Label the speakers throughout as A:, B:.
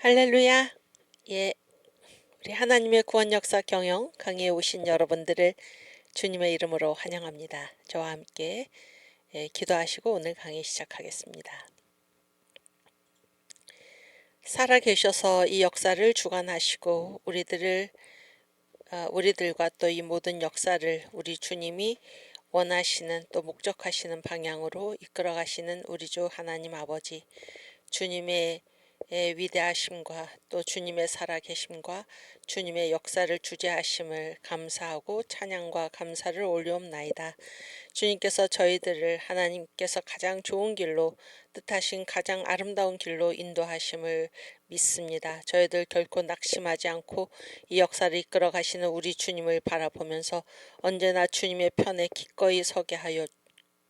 A: 할렐루야. 예, 우리 하나님의 구원 역사 경영 강의에 오신 여러분들을 주님의 이름으로 환영합니다. 저와 함께 기도하시고 오늘 강의 시작하겠습니다. 살아 계셔서 이 역사를 주관하시고 우리들과 또 이 모든 역사를 우리 주님이 원하시는 또 목적하시는 방향으로 이끌어 가시는 우리 주 하나님 아버지, 주님의 위대하심과 또 주님의 살아계심과 주님의 역사를 주재하심을 감사하고 찬양과 감사를 올려옵나이다. 주님께서 저희들을 하나님께서 가장 좋은 길로 뜻하신 가장 아름다운 길로 인도하심을 믿습니다. 저희들 결코 낙심하지 않고 이 역사를 이끌어 가시는 우리 주님을 바라보면서 언제나 주님의 편에 기꺼이 서게 하여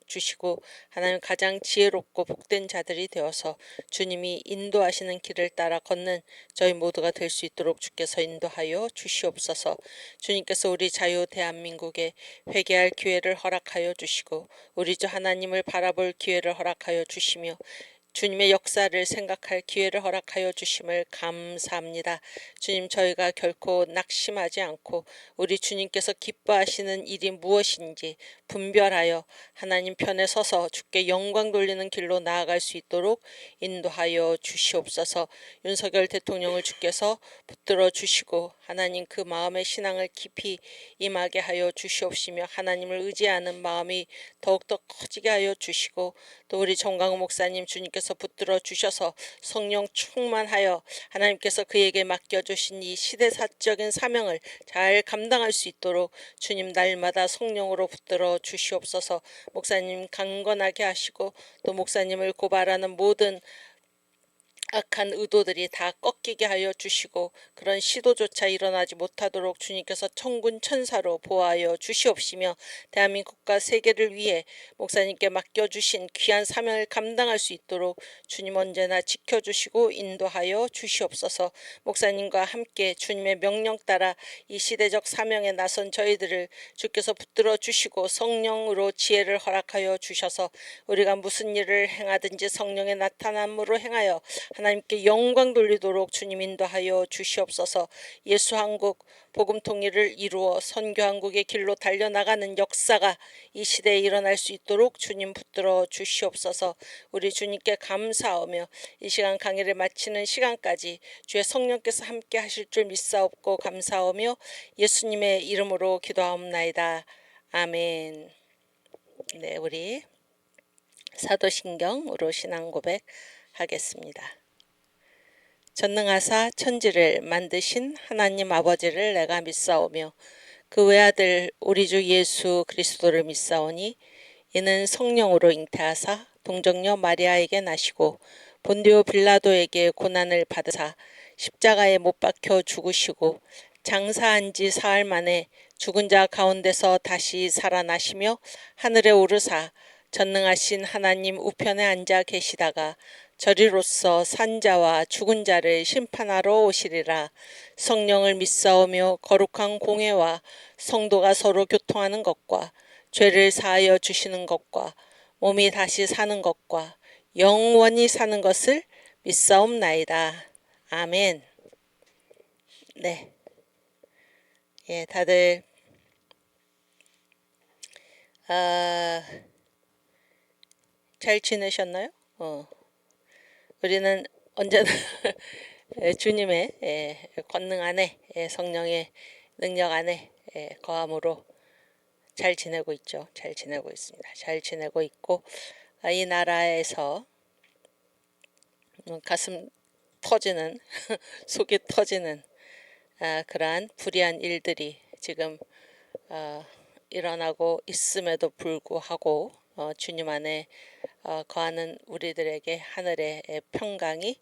A: 주시고 하나님 가장 지혜롭고 복된 자들이 되어서 주님이 인도하시는 길을 따라 걷는 저희 모두가 될 수 있도록 주께서 인도하여 주시옵소서. 주님께서 우리 자유 대한민국에 회개할 기회를 허락하여 주시고 우리 주 하나님을 바라볼 기회를 허락하여 주시며 주님의 역사를 생각할 기회를 허락하여 주심을 감사합니다. 주님, 저희가 결코 낙심하지 않고 우리 주님께서 기뻐하시는 일이 무엇인지 분별하여 하나님 편에 서서 주께 영광 돌리는 길로 나아갈 수 있도록 인도하여 주시옵소서. 윤석열 대통령을 주께서 붙들어 주시고 하나님 그 마음의 신앙을 깊이 임하게 하여 주시옵시며 하나님을 의지하는 마음이 더욱더 커지게 하여 주시고 또 우리 정강호 목사님 주님께서 붙들어 주셔서 성령 충만하여 하나님께서 그에게 맡겨주신 이 시대사적인 사명을 잘 감당할 수 있도록 주님 날마다 성령으로 붙들어 주시옵소서. 목사님 강건하게 하시고 또 목사님을 고발하는 모든 악한 의도들이 다 꺾이게 하여 주시고 그런 시도조차 일어나지 못하도록 주님께서 천군 천사로 보호하여 주시옵시며 대한민국과 세계를 위해 목사님께 맡겨주신 귀한 사명을 감당할 수 있도록 주님 언제나 지켜주시고 인도하여 주시옵소서. 목사님과 함께 주님의 명령 따라 이 시대적 사명에 나선 저희들을 주께서 붙들어 주시고 성령으로 지혜를 허락하여 주셔서 우리가 무슨 일을 행하든지 성령의 나타남으로 행하여 하나님께 영광 돌리도록 주님 인도하여 주시옵소서. 예수 한국 복음 통일을 이루어 선교 한국의 길로 달려나가는 역사가 이 시대에 일어날 수 있도록 주님 붙들어 주시옵소서. 우리 주님께 감사하며 이 시간 강의를 마치는 시간까지 주의 성령께서 함께 하실 줄 믿사옵고 감사하며 예수님의 이름으로 기도하옵나이다. 아멘. 네, 우리 사도신경으로 신앙 고백하겠습니다. 전능하사 천지를 만드신 하나님 아버지를 내가 믿사오며 그 외아들 우리 주 예수 그리스도를 믿사오니 이는 성령으로 잉태하사 동정녀 마리아에게 나시고 본디오 빌라도에게 고난을 받으사 십자가에 못 박혀 죽으시고 장사한 지 사흘 만에 죽은 자 가운데서 다시 살아나시며 하늘에 오르사 전능하신 하나님 우편에 앉아 계시다가 저리로서 산자와 죽은 자를 심판하러 오시리라. 성령을 믿사오며 거룩한 공회와 성도가 서로 교통하는 것과 죄를 사하여 주시는 것과 몸이 다시 사는 것과 영원히 사는 것을 믿사옵나이다. 아멘. 네, 예, 다들 잘 지내셨나요? 우리는 언제나 주님의 권능 안에 성령의 능력 안에 거함으로 잘 지내고 있죠. 잘 지내고 있습니다. 잘 지내고 있고 이 나라에서 가슴 터지는 속이 터지는 그러한 불의한 일들이 지금 일어나고 있음에도 불구하고 주님 안에 거하는 우리들에게 하늘의 평강이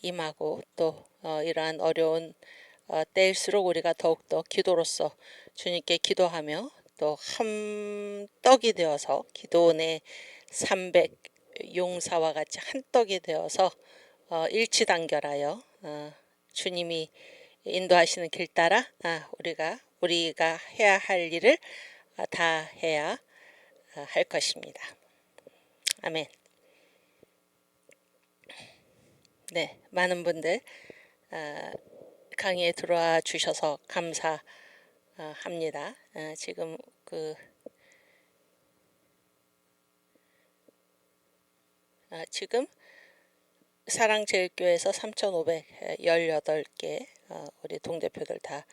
A: 임하고 또 이러한 어려운 때일수록 우리가 더욱더 기도로서 주님께 기도하며 또 한 떡이 되어서 기도원의 300 용사와 같이 한 떡이 되어서 일치단결하여 주님이 인도하시는 길 따라 우리가 해야 할 일을 다 해야 할 것입니다. 아멘. 네, 많은 분들 강의에 들어와 주셔서 감사합니다. 지금 지금 사랑제일교회에서 3,518개 우리 동대표들 다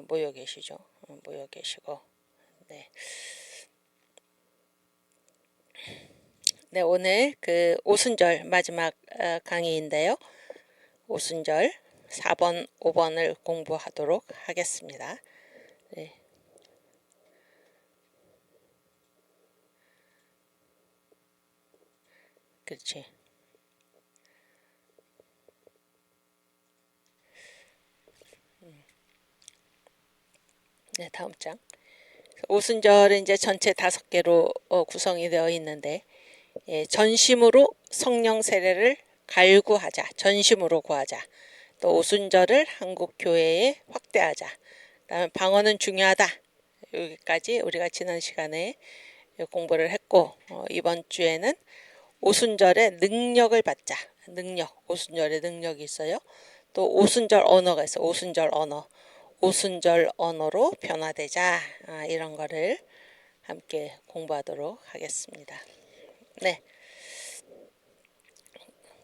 A: 모여 계시죠. 모여 계시고, 네. 네, 오늘 그 오순절 마지막 강의인데요. 오순절 4번, 5번을 공부하도록 하겠습니다. 네. 그렇지. 네, 다음 장. 오순절은 이제 전체 5개로 구성이 되어 있는데, 전심으로 성령 세례를 갈구하자. 전심으로 구하자. 또 오순절을 한국 교회에 확대하자. 그다음에 방언은 중요하다. 여기까지 우리가 지난 시간에 공부를 했고, 이번 주에는 오순절의 능력을 받자. 능력. 오순절에 능력이 있어요. 또 오순절 언어가 있어요. 오순절 언어. 오순절 언어로 변화되자. 이런 거를 함께 공부하도록 하겠습니다. 네.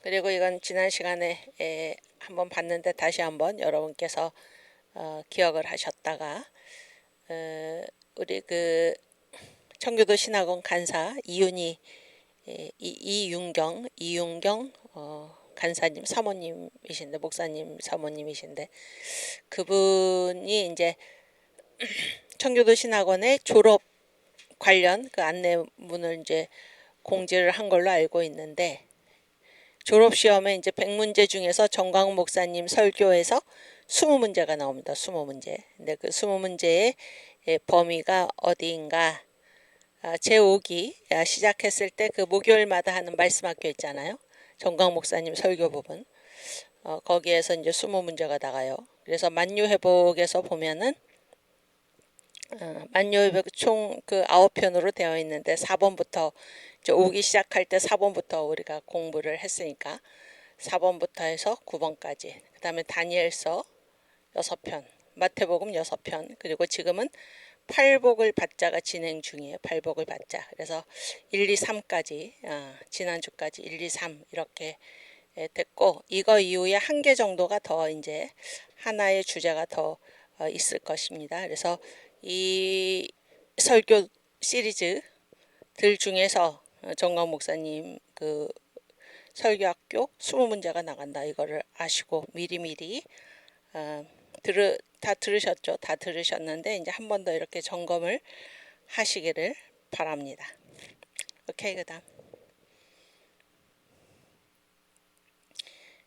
A: 그리고 이건 지난 시간에 한번 봤는데 다시 한번 여러분께서 기억을 하셨다가 우리 그 청교도 신학원 간사 이윤경 간사님 사모님이신데 목사님 사모님이신데 그분이 이제 청교도 신학원의 졸업 관련 그 안내문을 이제 공지를 한 걸로 알고 있는데 졸업 시험에 이제 100문제 중에서 정광훈 목사님 설교에서 20문제가 나옵니다. 20문제. 근데 그 20문제의 범위가 어디인가? 제5기 시작했을 때 그 목요일마다 하는 말씀학교 있잖아요. 정광 목사님 설교 부분. 거기에서 이제 20문제가 나가요. 그래서 만유회복에서 보면은 만유회복 총 그 9편으로 되어 있는데 4번부터 이제 오기 시작할 때 4번부터 우리가 공부를 했으니까 4번부터 해서 9번까지. 그 다음에 다니엘서 6편, 마태복음 6편, 그리고 지금은 팔복을 받자가 진행 중이에요. 팔복을 받자. 그래서 1, 2, 3까지 지난주까지 1, 2, 3 이렇게 됐고 이거 이후에 한 개 정도가 더 이제 하나의 주제가 더 있을 것입니다. 그래서 이 설교 시리즈들 중에서 정광 목사님 그 설교학교 20문제가 나간다 이거를 아시고 미리미리 다 들으셨죠? 다 들으셨는데 이제 한 번 더 이렇게 점검을 하시기를 바랍니다. 오케이, 그다음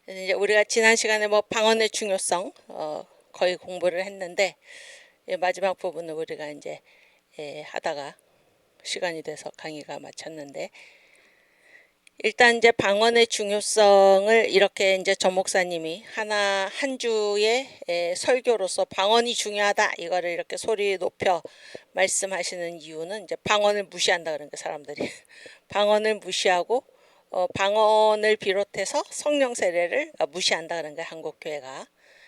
A: 이제 우리가 지난 시간에 뭐 방언의 중요성 거의 공부를 했는데 마지막 부분을 우리가 이제 하다가 시간이 돼서 강의가 마쳤는데 일단 이제 방언의 중요성을 이렇게 이제 전 목사님이 한 주의 설교로서 방언이 중요하다 이거를 이렇게 소리 높여 말씀하시는 이유는 이제 방언을 무시한다 그런 거 사람들이 방언을 무시하고 방언을 비롯해서 성령 세례를 무시한다 그런 거 한국 교회가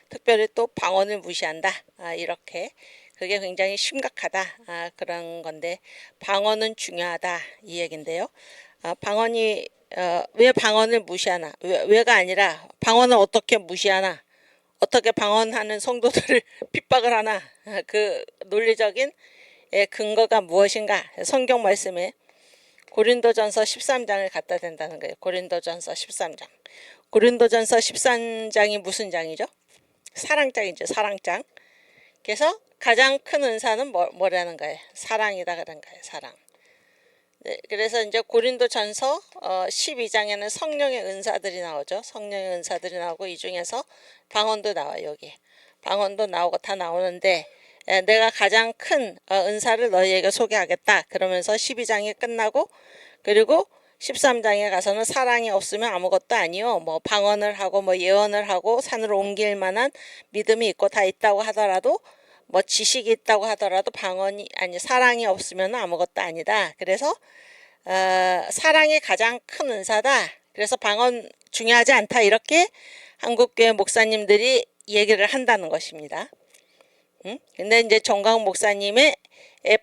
A: 특별히 또 방언을 무시한다 이렇게 그게 굉장히 심각하다 그런 건데 방언은 중요하다 이 얘긴데요. 방언이 왜 방언을 무시하나? 왜가 아니라 방언을 어떻게 무시하나? 어떻게 방언하는 성도들을 핍박을 하나? 그 논리적인 근거가 무엇인가? 성경 말씀에 고린도전서 13장을 갖다 댄다는 거예요. 고린도전서 13장. 고린도전서 13장이 무슨 장이죠? 사랑장이죠. 사랑장. 그래서 가장 큰 은사는 뭐라는 거예요? 사랑이다 그런 거예요. 사랑. 네, 그래서 이제 고린도전서 12장에는 성령의 은사들이 나오죠. 성령의 은사들이 나오고 이 중에서 방언도 나와요. 여기 방언도 나오고 다 나오는데 내가 가장 큰 은사를 너희에게 소개하겠다. 그러면서 12장이 끝나고 그리고 13장에 가서는 사랑이 없으면 아무것도 아니요. 뭐 방언을 하고 뭐 예언을 하고 산을 옮길 만한 믿음이 있고 다 있다고 하더라도 뭐 지식이 있다고 하더라도 사랑이 없으면 아무것도 아니다. 그래서 사랑이 가장 큰 은사다. 그래서 방언 중요하지 않다 이렇게 한국교회 목사님들이 얘기를 한다는 것입니다. 근데 이제 정광훈 목사님의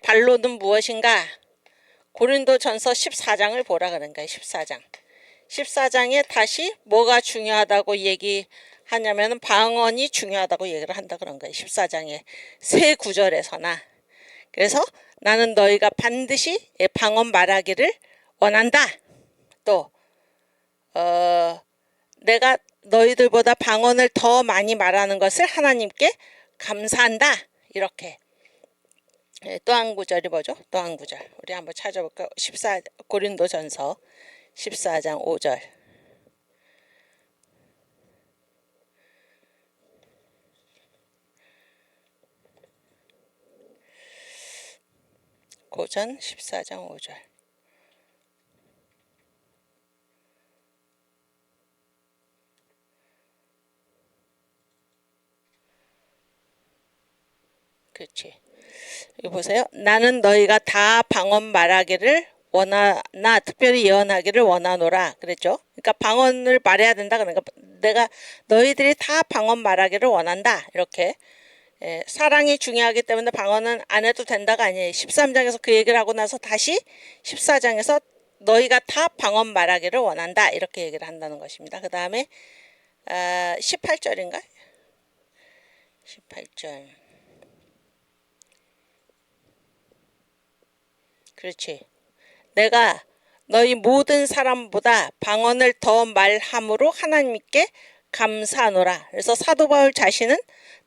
A: 반론은 무엇인가? 고린도전서 14장을 보라 그런 거예요. 14장. 14장에 다시 뭐가 중요하다고 얘기하냐면 방언이 중요하다고 얘기를 한다 그런 거예요. 14장에 세 구절에서나. 그래서 나는 너희가 반드시 방언 말하기를 원한다. 또 내가 너희들보다 방언을 더 많이 말하는 것을 하나님께 감사한다. 이렇게. 또 한 구절이 뭐죠? 또 한 구절. 우리 한번 찾아볼까요? 고린도전서 14장 5절. 고전 14장 5절. 그렇지. 여기 보세요. 나는 너희가 다 방언 말하기를 원하나 특별히 예언하기를 원하노라 그랬죠. 그러니까 방언을 말해야 된다. 그러니까 내가 너희들이 다 방언 말하기를 원한다. 이렇게. 사랑이 중요하기 때문에 방언은 안 해도 된다가 아니에요. 13장에서 그 얘기를 하고 나서 다시 14장에서 너희가 다 방언 말하기를 원한다. 이렇게 얘기를 한다는 것입니다. 그 다음에 18절인가? 18절. 그렇지. 내가 너희 모든 사람보다 방언을 더 말함으로 하나님께 감사하노라. 그래서 사도 바울 자신은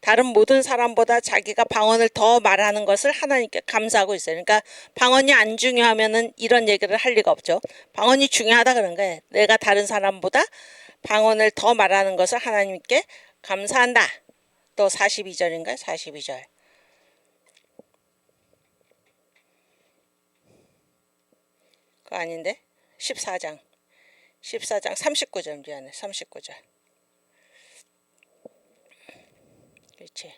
A: 다른 모든 사람보다 자기가 방언을 더 말하는 것을 하나님께 감사하고 있어요. 그러니까 방언이 안 중요하면은 이런 얘기를 할 리가 없죠. 방언이 중요하다 그런 거예요. 내가 다른 사람보다 방언을 더 말하는 것을 하나님께 감사한다. 또 42절인가요? 42절. 그거 아닌데? 14장 39절 미안해. 39절. 그렇지.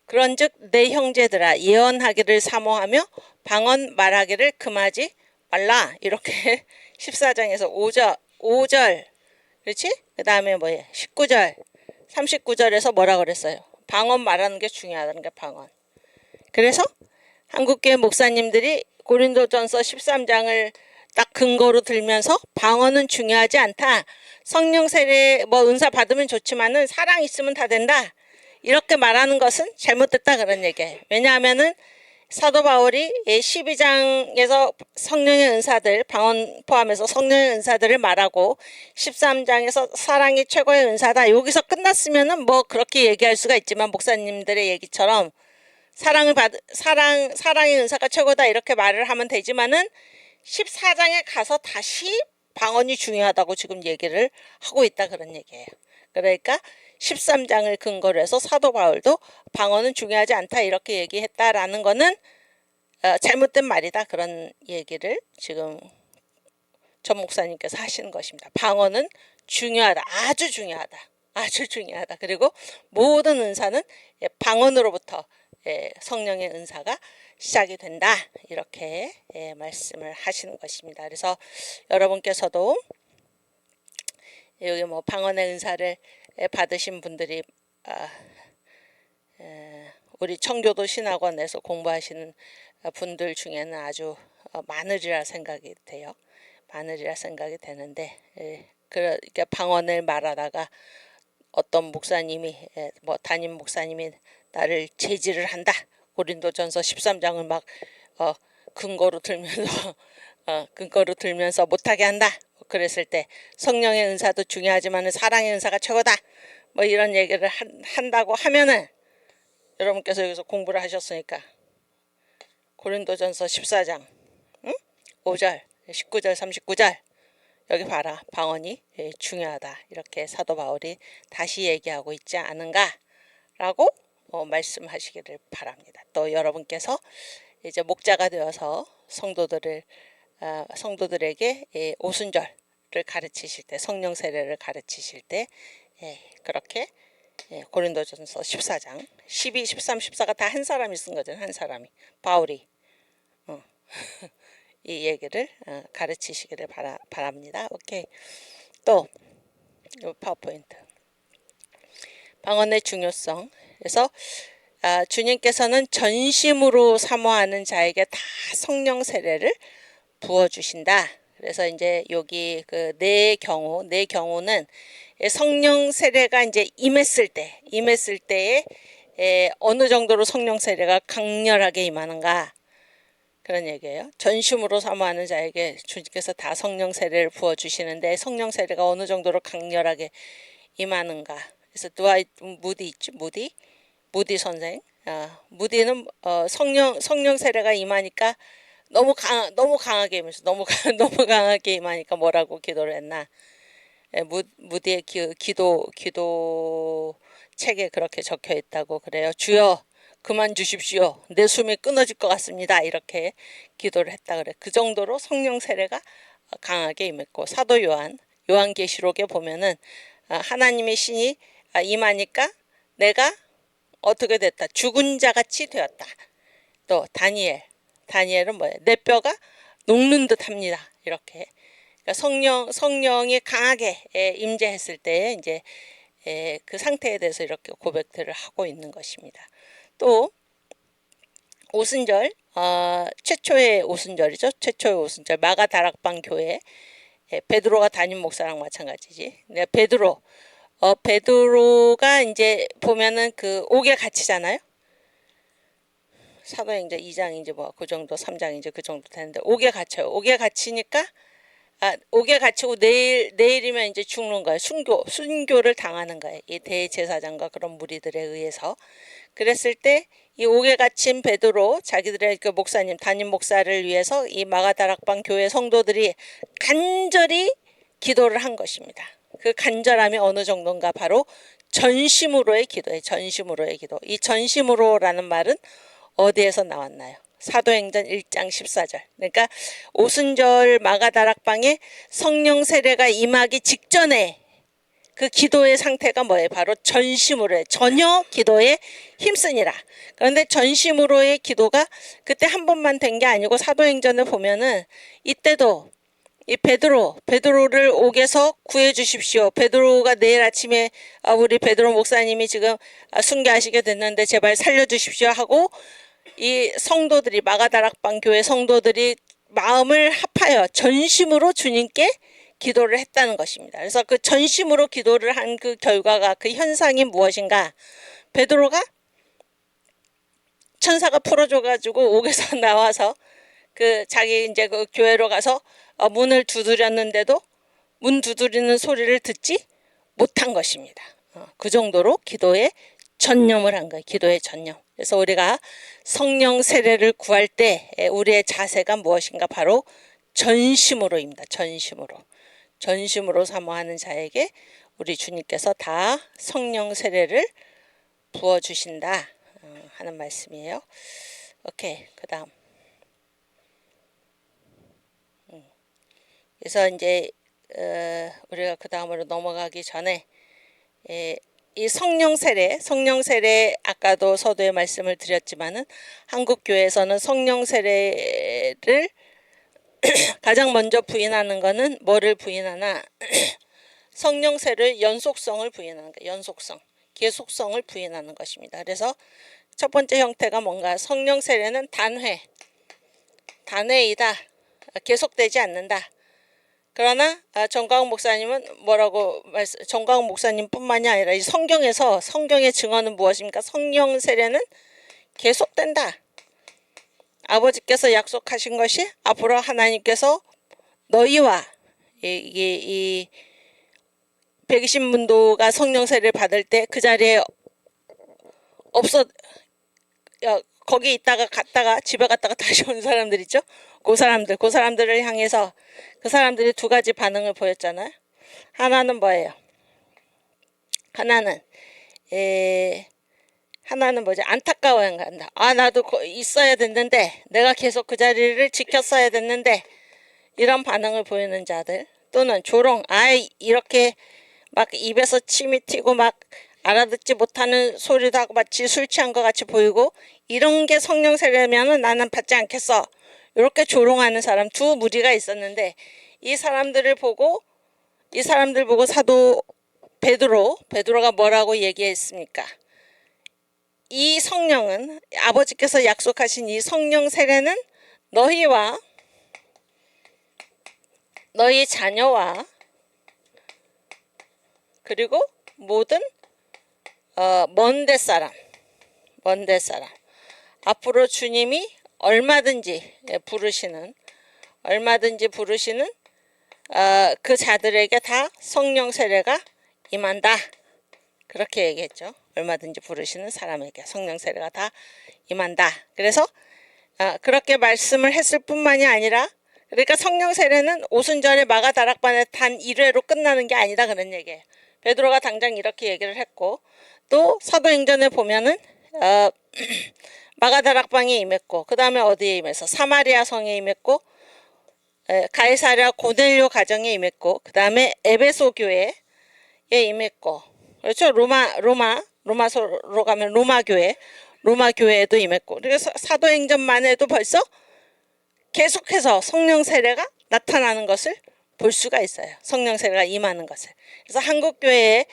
A: 그런즉 내 형제들아 예언하기를 사모하며 방언 말하기를 금하지 말라. 이렇게 14장에서 5절. 그렇지? 그 다음에 뭐예요? 19절 39절에서 뭐라 그랬어요? 방언 말하는 게 중요하다는 게 방언. 그래서 한국교회 목사님들이 고린도전서 13장을 딱 근거로 들면서 방언은 중요하지 않다. 성령 세례 뭐 은사 받으면 좋지만은 사랑 있으면 다 된다. 이렇게 말하는 것은 잘못됐다 그런 얘기예요. 왜냐하면은 사도 바울이 12장에서 성령의 은사들 방언 포함해서 성령의 은사들을 말하고 13장에서 사랑이 최고의 은사다. 여기서 끝났으면은 뭐 그렇게 얘기할 수가 있지만 목사님들의 얘기처럼 사랑의 은사가 최고다 이렇게 말을 하면 되지만은 14장에 가서 다시 방언이 중요하다고 지금 얘기를 하고 있다 그런 얘기예요. 그러니까 13장을 근거로 해서 사도 바울도 방언은 중요하지 않다 이렇게 얘기했다라는 거는 잘못된 말이다 그런 얘기를 지금 전 목사님께서 하시는 것입니다. 방언은 중요하다. 아주 중요하다. 아주 중요하다. 그리고 모든 은사는 방언으로부터 성령의 은사가 시작이 된다. 이렇게 말씀을 하시는 것입니다. 그래서 여러분께서도 여기 뭐 방언의 은사를 받으신 분들이 우리 청교도 신학원에서 공부하시는 분들 중에는 아주 많으리라 생각이 돼요. 많으리라 생각이 되는데 그러니까 방언을 말하다가 어떤 목사님이 뭐 담임 목사님이 나를 제지를 한다. 고린도전서 13장을 막 근거로 들면서 못하게 한다. 그랬을 때 성령의 은사도 중요하지만 사랑의 은사가 최고다. 뭐 이런 얘기를 한다고 하면은 여러분께서 여기서 공부를 하셨으니까 고린도전서 14장 5절 19절 39절 여기 봐라. 방언이 중요하다. 이렇게 사도 바울이 다시 얘기하고 있지 않은가 라고 말씀하시기를 바랍니다. 또 여러분께서 이제 목자가 되어서 성도들에게 오순절을 가르치실 때 성령 세례를 가르치실 때 그렇게 고린도전서 14장 12, 13, 14가 다 한 사람이 쓴 거잖아요. 한 사람이 바울이 이 얘기를 가르치시기를 바랍니다. 오케이. 또 파워포인트. 방언의 중요성. 그래서 주님께서는 전심으로 사모하는 자에게 다 성령 세례를 부어주신다. 그래서 이제 여기 그 내 경우는 성령 세례가 이제 임했을 때에 어느 정도로 성령 세례가 강렬하게 임하는가 그런 얘기예요. 전심으로 사모하는 자에게 주님께서 다 성령 세례를 부어 주시는데 성령 세례가 어느 정도로 강렬하게 임하는가. 그래서 무디 있죠. 무디 선생. 무디는 성령 세례가 임하니까 너무 강하게 임해서 너무 강하게 임하니까 뭐라고 기도를 했나? 무디의 기도 책에 그렇게 적혀 있다고 그래요. 주여 그만 주십시오. 내 숨이 끊어질 것 같습니다. 이렇게 기도를 했다 그래. 그 정도로 성령 세례가 강하게 임했고 사도 요한계시록에 보면은 하나님의 신이 임하니까 내가 어떻게 됐다. 죽은 자같이 되었다. 또 다니엘은 뭐예요? 내 뼈가 녹는 듯합니다. 이렇게 그러니까 성령이 강하게 임재했을 때 이제 그 상태에 대해서 이렇게 고백들을 하고 있는 것입니다. 또 오순절 최초의 오순절이죠. 최초의 오순절 마가다락방 교회 베드로가 담임 목사랑 마찬가지지. 베드로가 이제 보면은 그 옥에 갇히잖아요. 사도행전 2장 이제 뭐 그 정도 3장 이제 그 정도 되는데 옥에 갇혀요. 옥에 갇히니까 옥에 갇히고 내일이면 이제 죽는 거예요. 순교를 당하는 거예요. 이 대제사장과 그런 무리들에 의해서. 그랬을 때 이 옥에 갇힌 베드로 자기들의 그 담임 목사를 위해서 이 마가다락방 교회 성도들이 간절히 기도를 한 것입니다. 그 간절함이 어느 정도인가 바로 전심으로의 기도예요. 전심으로의 기도. 이 전심으로라는 말은 어디에서 나왔나요? 사도행전 1장 14절. 그러니까 오순절 마가다락방에 성령 세례가 임하기 직전에 그 기도의 상태가 뭐예요? 바로 전심으로의 전혀 기도에 힘쓰니라. 그런데 전심으로의 기도가 그때 한 번만 된 게 아니고 사도행전을 보면은 이때도 이 베드로를 옥에서 구해 주십시오. 베드로가 내일 아침에 우리 베드로 목사님이 지금 순교하시게 됐는데 제발 살려 주십시오 하고 이 성도들이 마가다락방 교회 성도들이 마음을 합하여 전심으로 주님께 기도를 했다는 것입니다. 그래서 그 전심으로 기도를 한 그 결과가 그 현상이 무엇인가? 베드로가 천사가 풀어줘 가지고 옥에서 나와서 그 자기 이제 그 교회로 가서 문을 두드렸는데도 문 두드리는 소리를 듣지 못한 것입니다. 그 정도로 기도에 전념을 한 거예요. 기도의 전념. 그래서 우리가 성령 세례를 구할 때 우리의 자세가 무엇인가? 바로 전심으로입니다. 전심으로 사모하는 자에게 우리 주님께서 다 성령 세례를 부어주신다 하는 말씀이에요. 오케이. 그 다음. 그래서 이제 우리가 그 다음으로 넘어가기 전에 이 성령 세례 아까도 서두에 말씀을 드렸지만은 한국 교회에서는 성령 세례를 가장 먼저 부인하는 거는 뭐를 부인하나? 성령 세례를 연속성을 부인하는 거예요. 연속성, 계속성을 부인하는 것입니다. 그래서 첫 번째 형태가 뭔가? 성령 세례는 단회이다. 계속되지 않는다. 그러나 정광훈 목사님은 뭐라고 정광훈 목사님뿐만이 아니라 이 성경의 증언은 무엇입니까? 성령 세례는 계속된다. 아버지께서 약속하신 것이 앞으로 하나님께서 너희와 이 120문도가 성령 세례를 받을 때 그 자리에 거기 있다가 갔다가 집에 갔다가 다시 온 사람들 있죠? 그 사람들을 향해서 그 사람들이 두 가지 반응을 보였잖아요. 하나는 뭐예요? 하나는 뭐지? 안타까워한다. 나도 있어야 됐는데, 내가 계속 그 자리를 지켰어야 됐는데, 이런 반응을 보이는 자들. 또는 조롱. 이렇게 막 입에서 침이 튀고 막 알아듣지 못하는 소리도 하고 마치 술 취한 것 같이 보이고, 이런 게 성령 세례면은 나는 받지 않겠어. 이렇게 조롱하는 사람 두 무리가 있었는데 이 사람들 보고 사도 베드로가 뭐라고 얘기했습니까? 이 성령은 아버지께서 약속하신 이 성령 세례는 너희와 너희 자녀와 그리고 모든 먼데 사람 앞으로 주님이 얼마든지 부르시는 그 자들에게 다 성령 세례가 임한다. 그렇게 얘기했죠. 얼마든지 부르시는 사람에게 성령 세례가 다 임한다. 그래서 그렇게 말씀을 했을 뿐만이 아니라 그러니까 성령 세례는 오순절에 마가다락방에 단 1회로 끝나는 게 아니다 그런 얘기예요. 베드로가 당장 이렇게 얘기를 했고 또 사도행전에 보면은 마가다락방에 임했고 그 다음에 어디에 임해서 사마리아 성에 임했고 가이사랴 고넬료 가정에 임했고 그 다음에 에베소 교회에 임했고 그렇죠. 로마서로 가면 로마 교회에도 임했고 그래서 사도행전만 해도 벌써 계속해서 성령 세례가 나타나는 것을 볼 수가 있어요. 성령 세례가 임하는 것을. 그래서 한국 교회의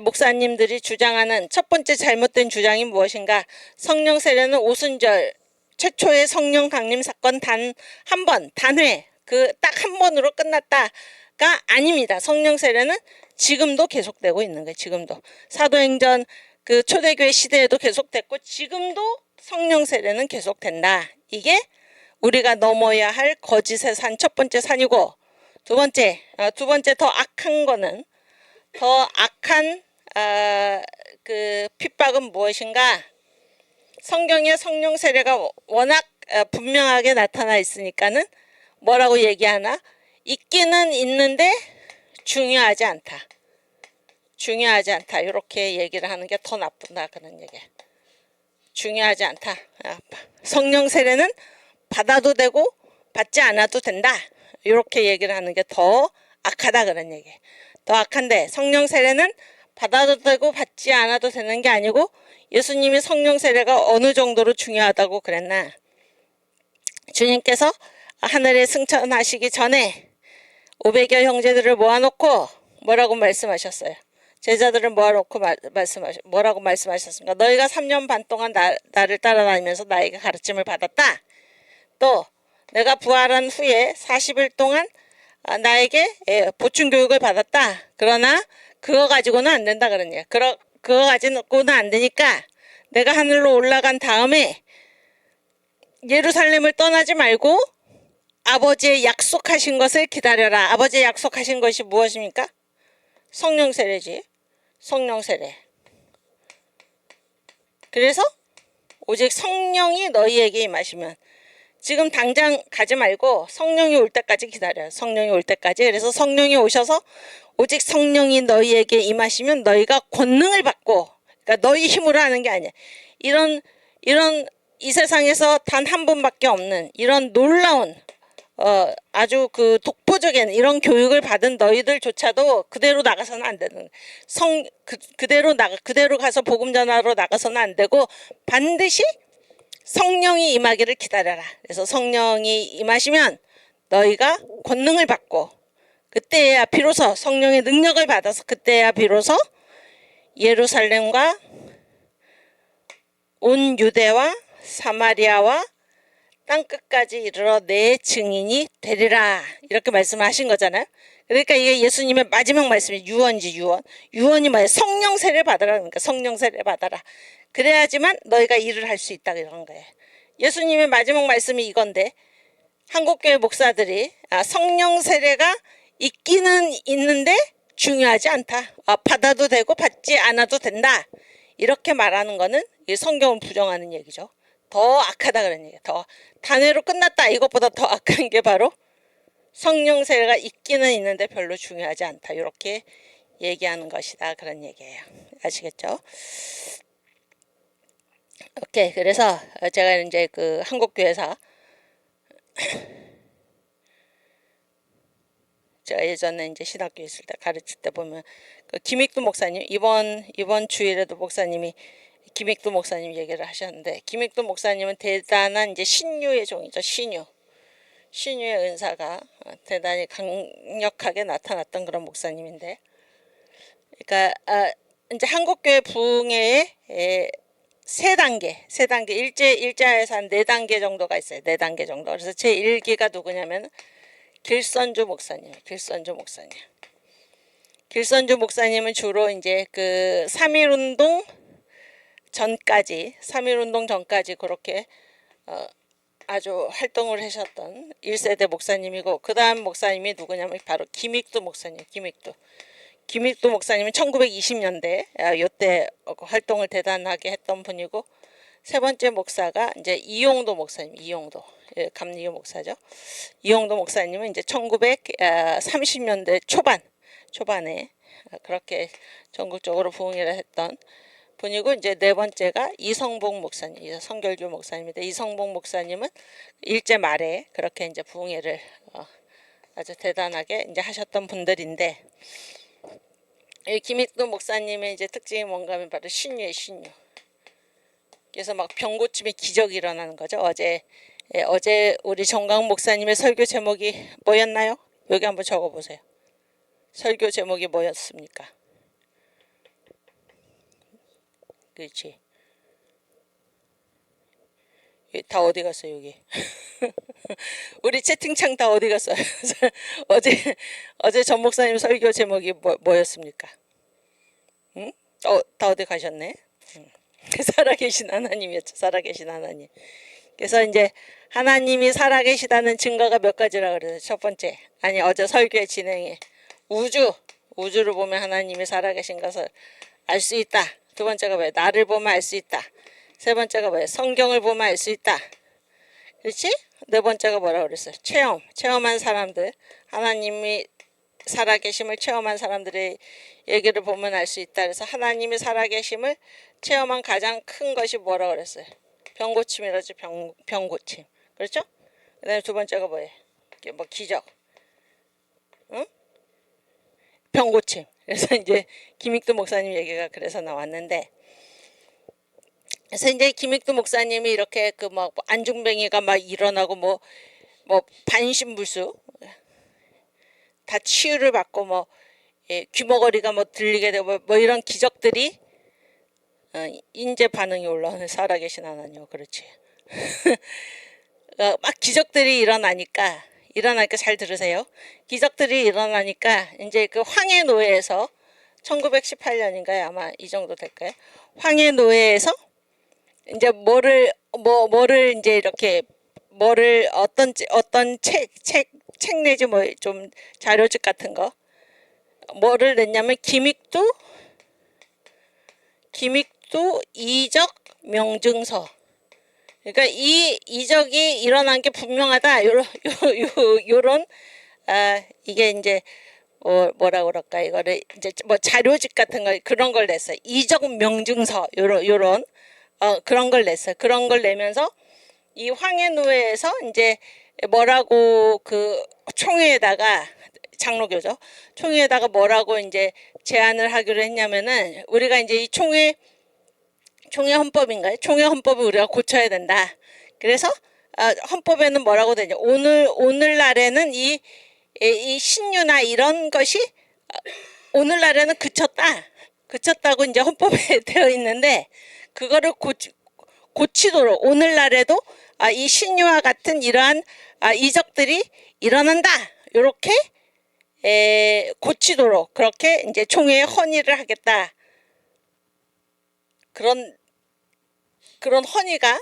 A: 목사님들이 주장하는 첫 번째 잘못된 주장이 무엇인가? 성령 세례는 오순절 최초의 성령 강림 사건 단 한 번, 단회 그 딱 한 번으로 끝났다가 아닙니다. 성령 세례는 지금도 계속되고 있는 거예요. 지금도 사도행전 그 초대교회 시대에도 계속됐고 지금도 성령 세례는 계속된다. 이게 우리가 넘어야 할 거짓의 산 첫 번째 산이고 두 번째 더 악한 거는 더 악한 그 핍박은 무엇인가? 성경에 성령 세례가 워낙 분명하게 나타나 있으니까는 뭐라고 얘기하나? 있기는 있는데 중요하지 않다. 이렇게 얘기를 하는 게 더 나쁘다 그런 얘기. 중요하지 않다. 성령 세례는 받아도 되고 받지 않아도 된다. 이렇게 얘기를 하는 게 더 악하다 그런 얘기. 더 악한데 성령 세례는 받아도 되고 받지 않아도 되는 게 아니고 예수님이 성령 세례가 어느 정도로 중요하다고 그랬나. 주님께서 하늘에 승천하시기 전에 500여 형제들을 모아놓고 뭐라고 말씀하셨어요? 제자들을 모아놓고 뭐라고 말씀하셨습니까? 너희가 3년 반 동안 나를 따라다니면서 나에게 가르침을 받았다. 또 내가 부활한 후에 40일 동안 나에게 보충 교육을 받았다. 그러나 그거 가지고는 안 된다 그런 얘기야. 그거 가지고는 안 되니까 내가 하늘로 올라간 다음에 예루살렘을 떠나지 말고 아버지의 약속하신 것을 기다려라. 아버지의 약속하신 것이 무엇입니까? 성령 세례지. 성령 세례. 그래서 오직 성령이 너희에게 임하시면 지금 당장 가지 말고 성령이 올 때까지 기다려요. 성령이 올 때까지. 그래서 성령이 오셔서 오직 성령이 너희에게 임하시면 너희가 권능을 받고 그러니까 너희 힘으로 하는 게 아니야. 이런 이 세상에서 단 한 번밖에 없는 이런 놀라운 아주 그 독보적인 이런 교육을 받은 너희들조차도 그대로 나가서는 안 되는 그대로 가서 복음 전하러 나가서는 안 되고 반드시 성령이 임하기를 기다려라. 그래서 성령이 임하시면 너희가 권능을 받고 그때야 비로소 성령의 능력을 받아서 그때야 비로소 예루살렘과 온 유대와 사마리아와 땅끝까지 이르러 내 증인이 되리라. 이렇게 말씀하신 거잖아요. 그러니까 이게 예수님의 마지막 말씀이 유언이 뭐예요? 성령 세례 받아라. 그러니까 성령 세례 받아라. 그래야지만 너희가 일을 할 수 있다 이런 거예요. 예수님의 마지막 말씀이 이건데 한국교회 목사들이 성령 세례가 있기는 있는데 중요하지 않다. 받아도 되고 받지 않아도 된다. 이렇게 말하는 거는 성경을 부정하는 얘기죠. 더 악하다 그런 얘기예요. 더 단회로 끝났다. 이것보다 더 악한 게 바로 성령 세례가 있기는 있는데 별로 중요하지 않다. 이렇게 얘기하는 것이다. 그런 얘기예요. 아시겠죠? 오케이. 그래서 제가 이제 그 한국교회사 제가 예전에 이제 신학교 있을 때 가르칠 때 보면 그 김익두 목사님 이번 주일에도 목사님이 김익두 목사님 얘기를 하셨는데 김익두 목사님은 대단한 이제 신유의 종이죠. 신유. 신유의 은사가 대단히 강력하게 나타났던 그런 목사님인데, 그러니까 이제 한국교회 부흥회의 세 단계 일제하에서 한 4단계 정도가 있어요. 4단계 정도. 그래서 제 1기가 누구냐면 길선주 목사님. 길선주 목사님은 주로 이제 그 3.1운동 전까지 그렇게 아주 활동을 하셨던 1세대 목사님이고, 그 다음 목사님이 누구냐면 바로 김익두 목사님. 김익두 목사님은 1920년대 요때 활동을 대단하게 했던 분이고, 세 번째 목사가 이제 이용도 목사님. 감리교 목사죠. 이용도 목사님은 이제 1930년대 초반에 그렇게 전국적으로 부흥회를 했던 분이고, 이제 네 번째가 이성복 목사님, 성결교 목사님입니다. 이성복 목사님은 일제 말에 그렇게 이제 부흥회를 아주 대단하게 이제 하셨던 분들인데, 이 김익두 목사님의 이제 특징이 뭔가 하면 바로 신유예요, 신유. 그래서 막 병고침에 기적이 일어나는 거죠. 어제 우리 정강 목사님의 설교 제목이 뭐였나요? 여기 한번 적어보세요. 설교 제목이 뭐였습니까? 그렇지. 다 어디 갔어요, 여기? 우리 채팅창 다 어디 갔어요? 어제 전 목사님 설교 제목이 뭐였습니까? 응? 다 어디 가셨네? 살아계신 하나님이었죠. 살아계신 하나님. 그래서 이제 하나님이 살아계시다는 증거가 몇 가지라 그래요. 첫 번째, 어제 설교의 진행에 우주를 보면 하나님이 살아계신 것을 알 수 있다. 두 번째가 뭐예요? 나를 보면 알 수 있다. 세 번째가 뭐예요? 성경을 보면 알 수 있다. 그렇지? 네 번째가 뭐라고 그랬어요? 체험한 사람들, 하나님이 살아계심을 체험한 사람들의 얘기를 보면 알 수 있다. 그래서 하나님이 살아계심을 체험한 가장 큰 것이 뭐라고 그랬어요? 병고침이라죠. 병고침. 그렇죠? 그 다음에 두 번째가 뭐예요? 뭐 기적. 응? 병고침. 그래서 이제 김익두 목사님 얘기가 그래서 나왔는데, 그래서 이제 김익두 목사님이 이렇게 그 막 안중뱅이가 막 일어나고 뭐 반신불수 다 치유를 받고 뭐 귀머거리가 뭐 들리게 되고 뭐 이런 기적들이 인재 반응이 올라오는 살아계신 하나님. 그렇지. 막 기적들이 일어나니까 잘 들으세요. 기적들이 일어나니까 이제 그 황해 노예에서 1918년인가요? 아마 이 정도 될까요? 황해 노예에서 이제 뭐를 이제 이렇게 어떤 책 내지 뭐 좀 자료집 같은 거 뭐를 냈냐면 김익두 이적 명증서. 그러니까 이 이적이 일어난 게 분명하다. 요런 이게 이제 뭐라 그럴까, 이거를 이제 뭐 자료집 같은 거 그런 걸 냈어요. 이적 명증서 요런 그런 걸 냈어요. 그런 걸 내면서 이 황해노예에서 이제 뭐라고 그 총회에다가 장로교죠. 총회에다가 뭐라고 이제 제안을 하기로 했냐면은, 우리가 이제 이 총회 헌법인가요? 총회 헌법을 우리가 고쳐야 된다. 그래서 헌법에는 뭐라고 되냐? 오늘날에는 이 신유나 이런 것이 오늘날에는 그쳤다고 이제 헌법에 되어 있는데, 그거를 고치도록 오늘날에도 이 신유와 같은 이러한 이적들이 일어난다. 이렇게 고치도록 그렇게 이제 총회에 헌의를 하겠다. 그런 헌의가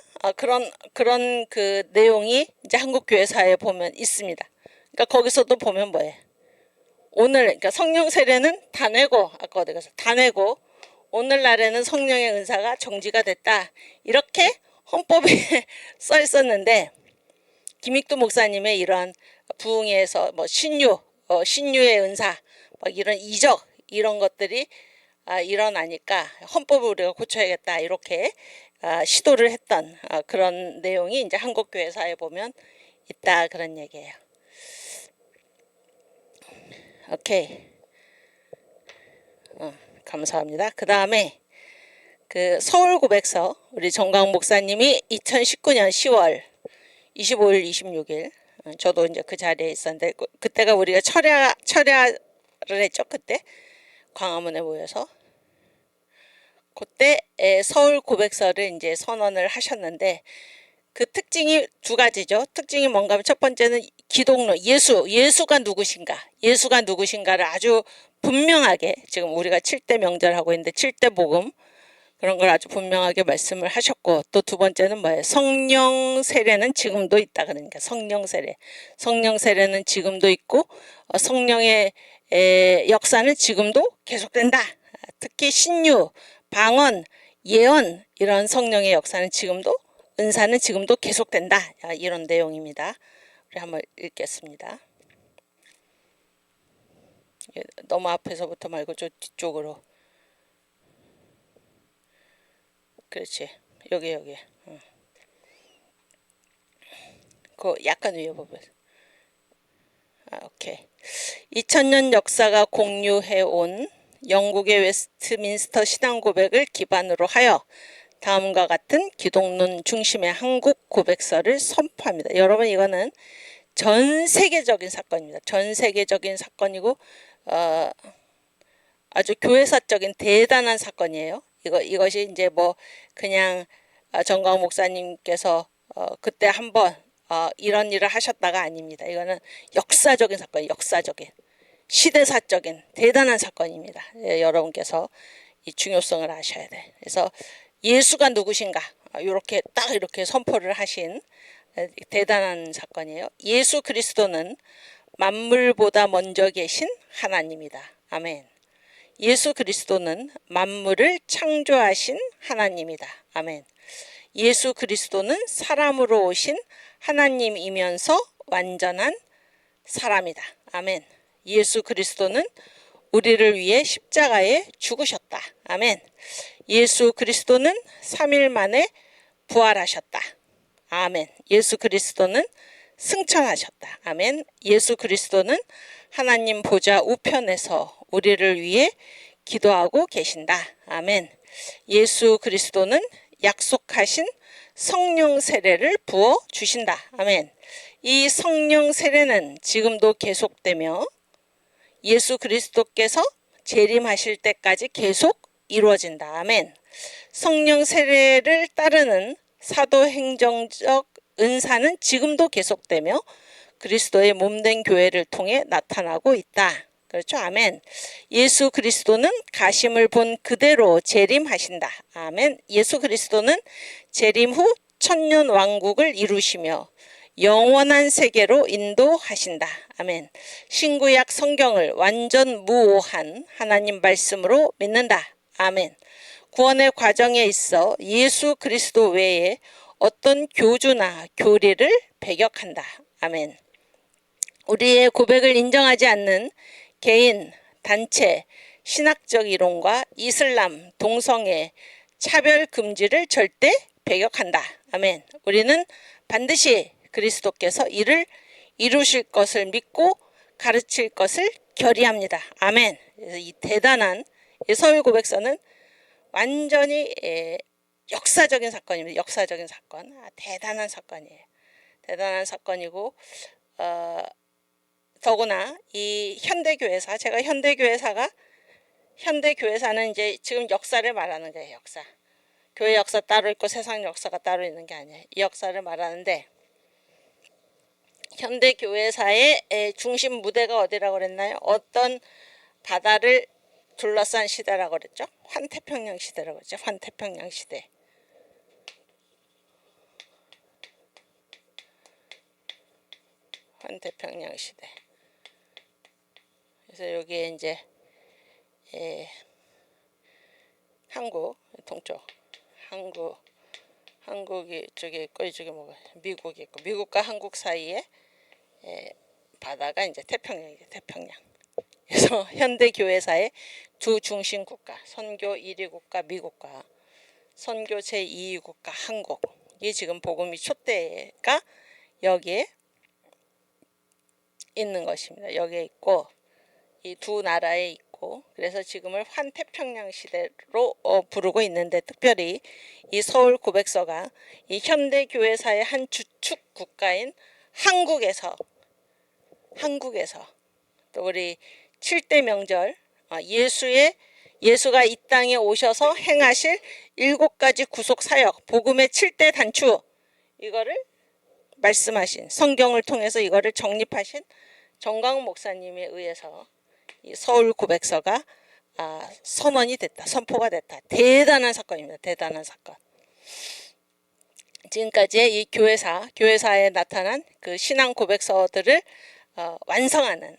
A: 그런 그 내용이 이제 한국 교회사에 보면 있습니다. 그러니까 거기서도 보면 뭐예요? 그러니까 성령 세례는 다 내고, 아까 어디 가서 다 내고, 오늘날에는 성령의 은사가 정지가 됐다. 이렇게 헌법에 써 있었는데, 김익두 목사님의 이러한 부흥회에서 뭐 신유의 은사, 막 이런 이적 이런 것들이 일어나니까 헌법을 우리가 고쳐야겠다. 이렇게 시도를 했던 그런 내용이 이제 한국교회사에 보면 있다, 그런 얘기예요. 오케이. 감사합니다. 그 다음에 그 서울 고백서, 우리 정강 목사님이 2019년 10월 25일, 26일 저도 이제 그 자리에 있었는데 그때가 우리가 철야를 했죠. 그때 광화문에 모여서 그때 서울 고백서를 이제 선언을 하셨는데 그 특징이 두 가지죠. 특징이 뭔가 하면 첫 번째는 기독론, 예수가 누구신가를 아주 분명하게, 지금 우리가 7대 명절하고 있는데 7대 복음 그런 걸 아주 분명하게 말씀을 하셨고, 또 두 번째는 뭐예요? 성령 세례는 지금도 있다. 그러니까 성령 세례는 지금도 있고 성령의 역사는 지금도 계속된다. 특히 신유, 방언, 예언 이런 성령의 역사는 지금도, 은사는 지금도 계속된다. 이런 내용입니다. 우리 한번 읽겠습니다. 너무 앞에서부터 말고 저 뒤쪽으로. 그렇지. 여기. 그 약간 위에 보면. 오케이. 2000년 역사가 공유해온 영국의 웨스트민스터 신앙 고백을 기반으로 하여 다음과 같은 기독론 중심의 한국 고백서를 선포합니다. 여러분, 이거는 전 세계적인 사건입니다. 전 세계적인 사건이고 아주 교회사적인 대단한 사건이에요. 이것이 이제 뭐 그냥 정광 목사님께서 그때 한번 이런 일을 하셨다가 아닙니다. 이거는 역사적인 사건, 시대사적인 대단한 사건입니다. 여러분께서 이 중요성을 아셔야 돼. 그래서 예수가 누구신가 이렇게 선포를 하신 대단한 사건이에요. 예수 그리스도는 만물보다 먼저 계신 하나님이다. 아멘. 예수 그리스도는 만물을 창조하신 하나님이다. 아멘. 예수 그리스도는 사람으로 오신 하나님이면서 완전한 사람이다. 아멘. 예수 그리스도는 우리를 위해 십자가에 죽으셨다. 아멘. 예수 그리스도는 3일 만에 부활하셨다. 아멘. 예수 그리스도는 승천하셨다. 아멘. 예수 그리스도는 하나님 보좌 우편에서 우리를 위해 기도하고 계신다. 아멘. 예수 그리스도는 약속하신 성령 세례를 부어 주신다. 아멘. 이 성령 세례는 지금도 계속되며 예수 그리스도께서 재림하실 때까지 계속 이루어진다. 아멘. 성령 세례를 따르는 사도행정적 은사는 지금도 계속되며 그리스도의 몸된 교회를 통해 나타나고 있다. 그렇죠? 아멘. 예수 그리스도는 가심을 본 그대로 재림하신다. 아멘. 예수 그리스도는 재림 후 천년 왕국을 이루시며 영원한 세계로 인도하신다. 아멘. 신구약 성경을 완전 무오한 하나님 말씀으로 믿는다. 아멘. 구원의 과정에 있어 예수 그리스도 외에 어떤 교주나 교리를 배격한다. 아멘. 우리의 고백을 인정하지 않는 개인, 단체, 신학적 이론과 이슬람, 동성애, 차별 금지를 절대 배격한다. 아멘. 우리는 반드시 그리스도께서 이를 이루실 것을 믿고 가르칠 것을 결의합니다. 아멘. 그래서 이 대단한 서울 고백서는 완전히 역사적인 사건입니다. 역사적인 사건. 대단한 사건이에요. 대단한 사건이고 더구나 이 현대교회사, 제가 현대교회사는 이제 지금 역사를 말하는 거예요. 역사. 교회 역사 따로 있고 세상 역사가 따로 있는 게 아니에요. 이 역사를 말하는데 현대교회사의 중심 무대가 어디라고 그랬나요? 어떤 바다를 둘러싼 시대라고 그랬죠? 환태평양 시대라고 그랬죠? 환태평양 시대. 환태평양 시대. 그래서 여기에 이제 한국 동쪽 한국이 저기 있고 이쪽에 뭐 미국이 있고 미국과 한국 사이에 바다가 이제 태평양이죠. 태평양. 그래서 현대 교회사의 두 중심 국가, 선교 1위 국가 미국과 선교 제2위 국가 한국이 지금 복음이 촛대가 여기에 있는 것입니다. 여기에 있고 이 두 나라에 있고, 그래서 지금을 환태평양 시대로 부르고 있는데, 특별히 이 서울 고백서가 이 현대 교회사의 한 주축 국가인 한국에서 또 우리 7대 명절 예수가 이 땅에 오셔서 행하실 7가지 구속 사역 복음의 7대 단추 이거를 말씀하신 성경을 통해서 이거를 정립하신 정광훈 목사님에 의해서 이 서울 고백서가 선언이 됐다. 선포가 됐다. 대단한 사건입니다. 대단한 사건. 지금까지의 이 교회사에 나타난 그 신앙 고백서들을 완성하는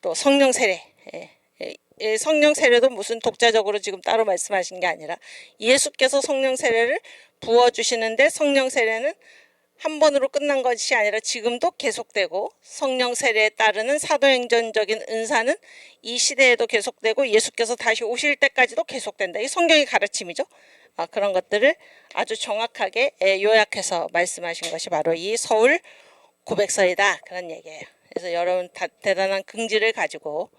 A: 또 성령 세례. 성령 세례도 무슨 독자적으로 지금 따로 말씀하신 게 아니라 예수께서 성령 세례를 부어주시는데 성령 세례는 한 번으로 끝난 것이 아니라 지금도 계속되고 성령 세례에 따르는 사도행전적인 은사는 이 시대에도 계속되고 예수께서 다시 오실 때까지도 계속된다. 이 성경의 가르침이죠. 그런 것들을 아주 정확하게 요약해서 말씀하신 것이 바로 이 서울 고백서이다. 그런 얘기예요. 그래서 여러분 대단한 긍지를 가지고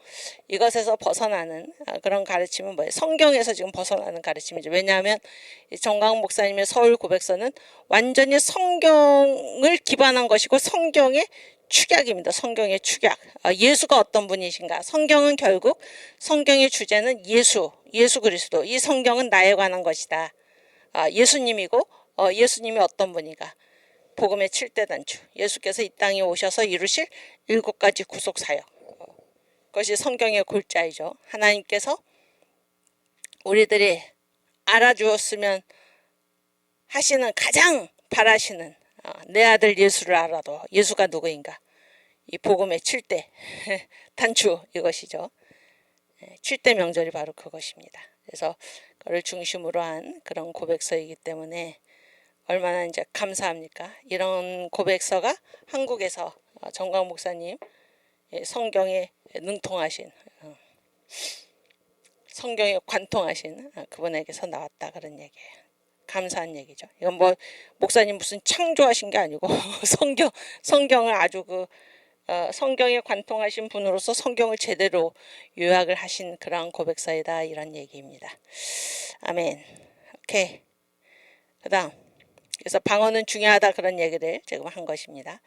A: 이것에서 벗어나는 그런 가르침은 뭐예요? 성경에서 지금 벗어나는 가르침이죠. 왜냐하면 정광훈 목사님의 서울 고백서는 완전히 성경을 기반한 것이고 성경의 축약입니다. 성경의 축약. 예수가 어떤 분이신가? 성경은 결국 성경의 주제는 예수 그리스도. 이 성경은 나에 관한 것이다. 예수님이고 예수님이 어떤 분인가? 복음의 7대 단추. 예수께서 이 땅에 오셔서 이루실 7가지 구속 사역. 그것이 성경의 골자이죠. 하나님께서 우리들이 알아주었으면 하시는 가장 바라시는 내 아들 예수를 알아도 예수가 누구인가? 이 복음의 7대 단추 이것이죠. 7대 명절이 바로 그것입니다. 그래서 그걸 중심으로 한 그런 고백서이기 때문에 얼마나 이제 감사합니까? 이런 고백서가 한국에서 정광훈 목사님 성경에 능통하신 성경에 관통하신 그분에게서 나왔다 그런 얘기예요. 감사한 얘기죠. 이건 뭐 목사님 무슨 창조하신 게 아니고 성경을 아주 성경에 관통하신 분으로서 성경을 제대로 요약을 하신 그러한 고백서이다 이런 얘기입니다. 아멘. 오케이. 그다음 그래서 방언은 중요하다 그런 얘기를 지금 한 것입니다.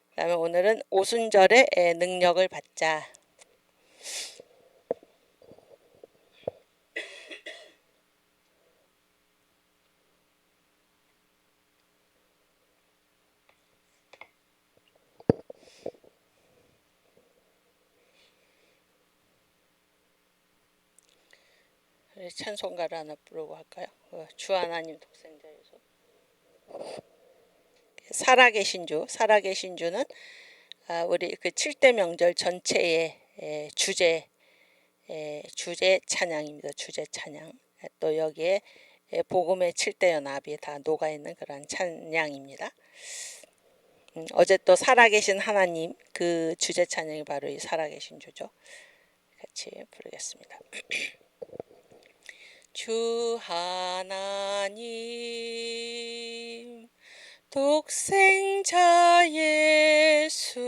A: 그 다음에 오늘은 오순절의 능력을 받자. 찬송가를 하나 부르고 할까요? 주 하나님 독생자여서 살아계신 주는 우리 그 7대 명절 전체의 주제 찬양입니다. 주제 찬양. 또 여기에 복음의 7대 연합이 다 녹아있는 그런 찬양입니다. 어제 또 살아계신 하나님 그 주제 찬양이 바로 이 살아계신 주죠. 같이 부르겠습니다. 주 하나님 독생자 예수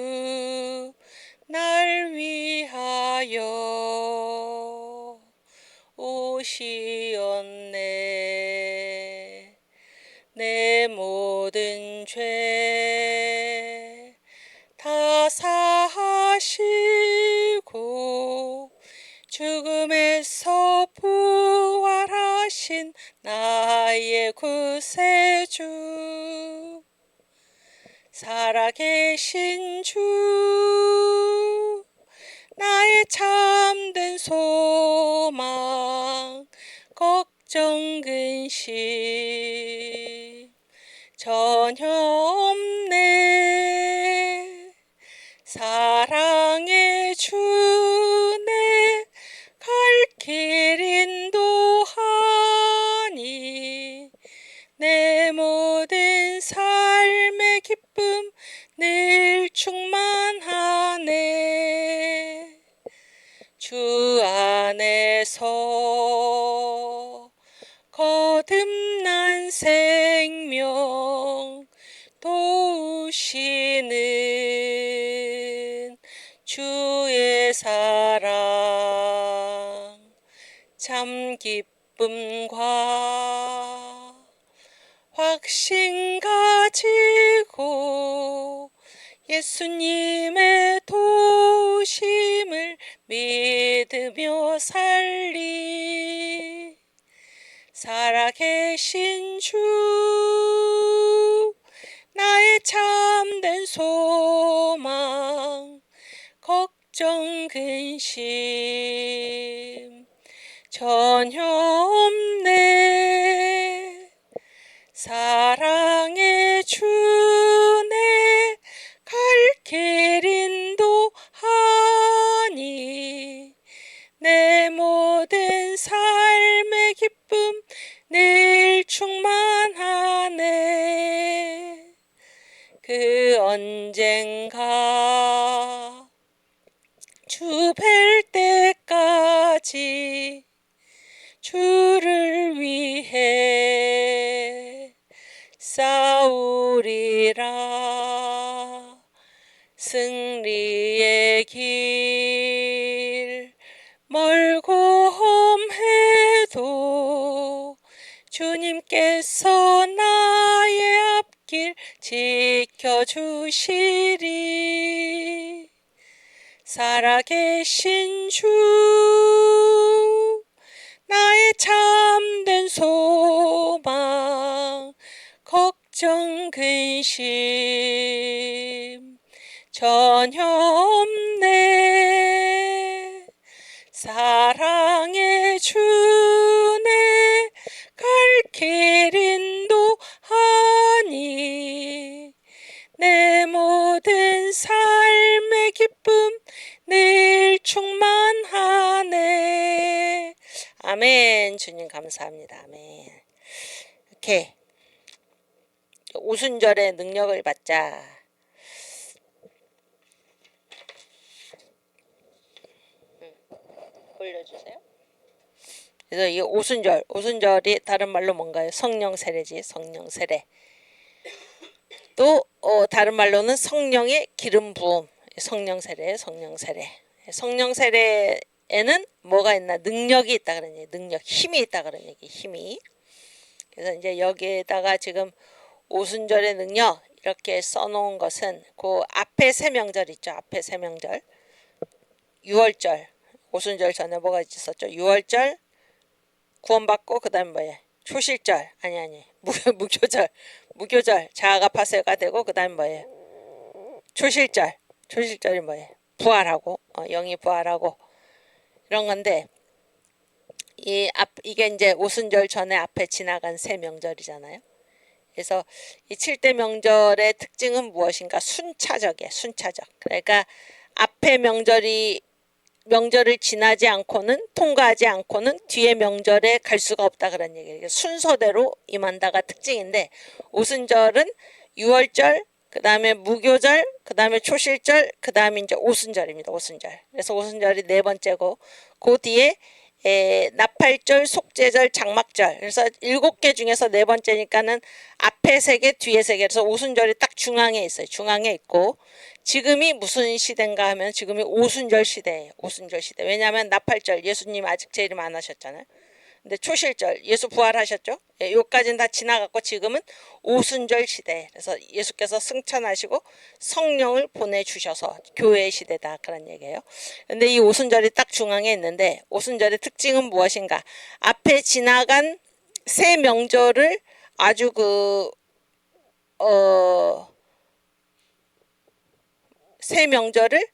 A: 날 위하여 오시었네. 내 모든 죄 다 사하시고 죽음에서 부활하신 나의 구세주 살아계신 주 나의 참된 소망 걱정 근심 전혀 없네. 사랑의 주네 갈 길 인도하니 내 모든 삶의 기쁨 늘 충만하네. 주 안에서 거듭난 생명 도우시는 주의 사랑 참 기쁨과 확신 가지고 예수님의 도심을 믿으며 살리. 살아계신 주 나의 참된 소망, 걱정 근심 전혀 없네. 사랑의 주내 갈 길 인도하니 내 모든 삶의 기쁨 늘 충만하네. 그 언젠가 주 뵐 때까지 주를 위해 싸우리라. 승리의 길 멀고 험해도 주님께서 나의 앞길 지켜주시리. 살아계신 주 나의 참된 소망, 걱정 근심 전혀 없네. 사랑의 주내 갈 길 인도하니 내 모든 삶의 기쁨 늘 충만하네. 아멘. 주님 감사합니다. 아멘. 이렇게 오순절의 능력을 받자. 올려주세요. 그래서 이 오순절이 다른 말로 뭔가요? 성령 세례지. 성령 세례. 또 다른 말로는 성령의 기름 부음. 성령 세례, 성령 세례. 성령 세례에는 뭐가 있나? 능력이 있다 그런 얘기. 능력, 힘이 있다 그런 얘기. 힘이. 그래서 이제 여기에다가 지금 오순절의 능력 이렇게 써놓은 것은 그 앞에 세 명절 있죠. 앞에 세 명절. 6월절. 오순절 전에 뭐가 있었죠? 6월절 구원받고 그 다음에 뭐예요? 초실절 아니 무교절 자아가파세가 되고 그 다음에 뭐예요? 초실절이 뭐예요? 부활하고 영이 부활하고 이런 건데 이게 이제 오순절 전에 앞에 지나간 세 명절이잖아요. 그래서 이 7대 명절의 특징은 무엇인가? 순차적이에요. 순차적. 그러니까 앞에 명절을 지나지 않고는 통과하지 않고는 뒤에 명절에 갈 수가 없다 그런 얘기예요. 순서대로 임한다가 특징인데 오순절은 6월절, 그 다음에 무교절, 그 다음에 초실절, 그 다음에 이제 오순절입니다. 오순절. 그래서 오순절이 네 번째고 그 뒤에 나팔절, 속죄절, 장막절. 그래서 7개 중에서 네 번째니까는 앞에 3개, 뒤에 3개. 그래서 오순절이 딱 중앙에 있어요. 중앙에 있고 지금이 무슨 시대인가 하면 지금이 오순절 시대예요. 오순절 시대. 왜냐하면 나팔절 예수님 아직 재림 안 하셨잖아요. 근데 초실절 예수 부활하셨죠. 요까지는 다 지나갔고 지금은 오순절 시대. 그래서 예수께서 승천하시고 성령을 보내주셔서 교회의 시대다 그런 얘기예요. 근데 이 오순절이 딱 중앙에 있는데 오순절의 특징은 무엇인가? 앞에 지나간 새 명절을 아주 새 명절을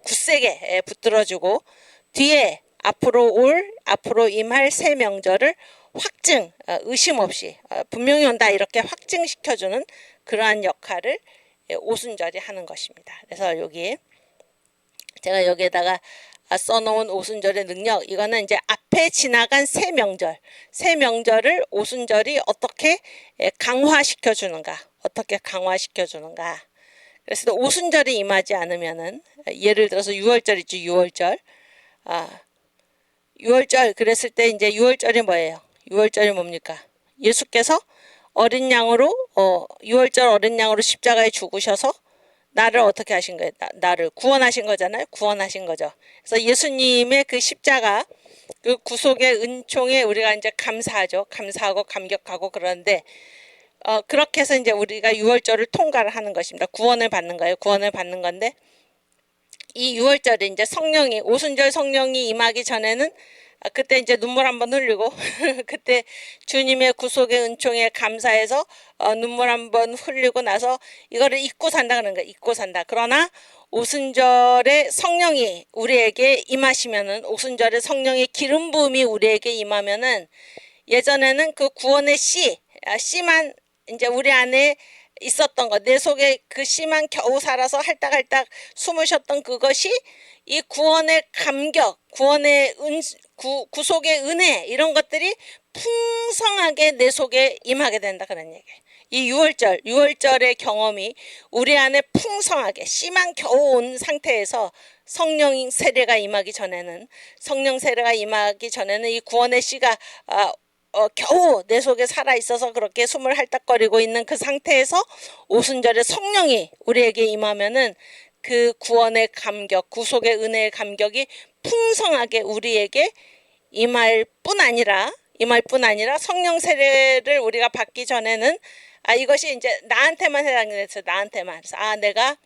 A: 굳세게 붙들어주고 뒤에 앞으로 임할 새 명절을 확증, 의심 없이 분명히 온다 이렇게 확증시켜주는 그러한 역할을 오순절이 하는 것입니다. 그래서 여기 제가 여기에다가 써놓은 오순절의 능력, 이거는 이제 앞에 지나간 새 명절을 오순절이 어떻게 강화시켜 주는가, 그래서 오순절이 임하지 않으면은 예를 들어서 6월절 있죠. 6월절 그랬을 때 이제 6월절이 뭐예요? 6월절이 뭡니까? 예수께서 어린 양으로 6월절 어린 양으로 십자가에 죽으셔서 나를 어떻게 하신 거예요? 나를 구원하신 거잖아요. 구원하신 거죠. 그래서 예수님의 그 십자가 그 구속의 은총에 우리가 이제 감사하죠. 감사하고 감격하고 그러는데 그렇게 해서 이제 우리가 유월절을 통과를 하는 것입니다. 구원을 받는 거예요. 구원을 받는 건데 이 유월절에 이제 성령이 오순절 성령이 임하기 전에는 그때 이제 눈물 한번 흘리고 그때 주님의 구속의 은총에 감사해서 눈물 한번 흘리고 나서 이거를 잊고 산다 그러는 거예요. 잊고 산다. 그러나 오순절에 성령이 우리에게 임하시면은 오순절에 성령의 기름 부음이 우리에게 임하면은 예전에는 그 구원의 씨만 이제 우리 안에 있었던 것, 내 속에 그 씨만 겨우 살아서 할딱할딱 숨을 쉬었던 그것이 이 구원의 감격, 구원의 구속의 은혜 이런 것들이 풍성하게 내 속에 임하게 된다 그런 얘기예요. 이 유월절의 경험이 우리 안에 풍성하게 씨만 겨우 온 상태에서 성령 세례가 임하기 전에는 이 구원의 씨가 겨우 내 속에 살아있어서 그렇게 숨을 할딱거리고 있는 그 상태에서 오순절에 성령이 우리에게 임하면은 그 구원의 감격, 구속의 은혜의 감격이 풍성하게 우리에게 임할 뿐 아니라 성령 세례를 우리가 받기 전에는 이것이 이제 나한테만 해당이 됐어요. 나한테만. 그래서 내가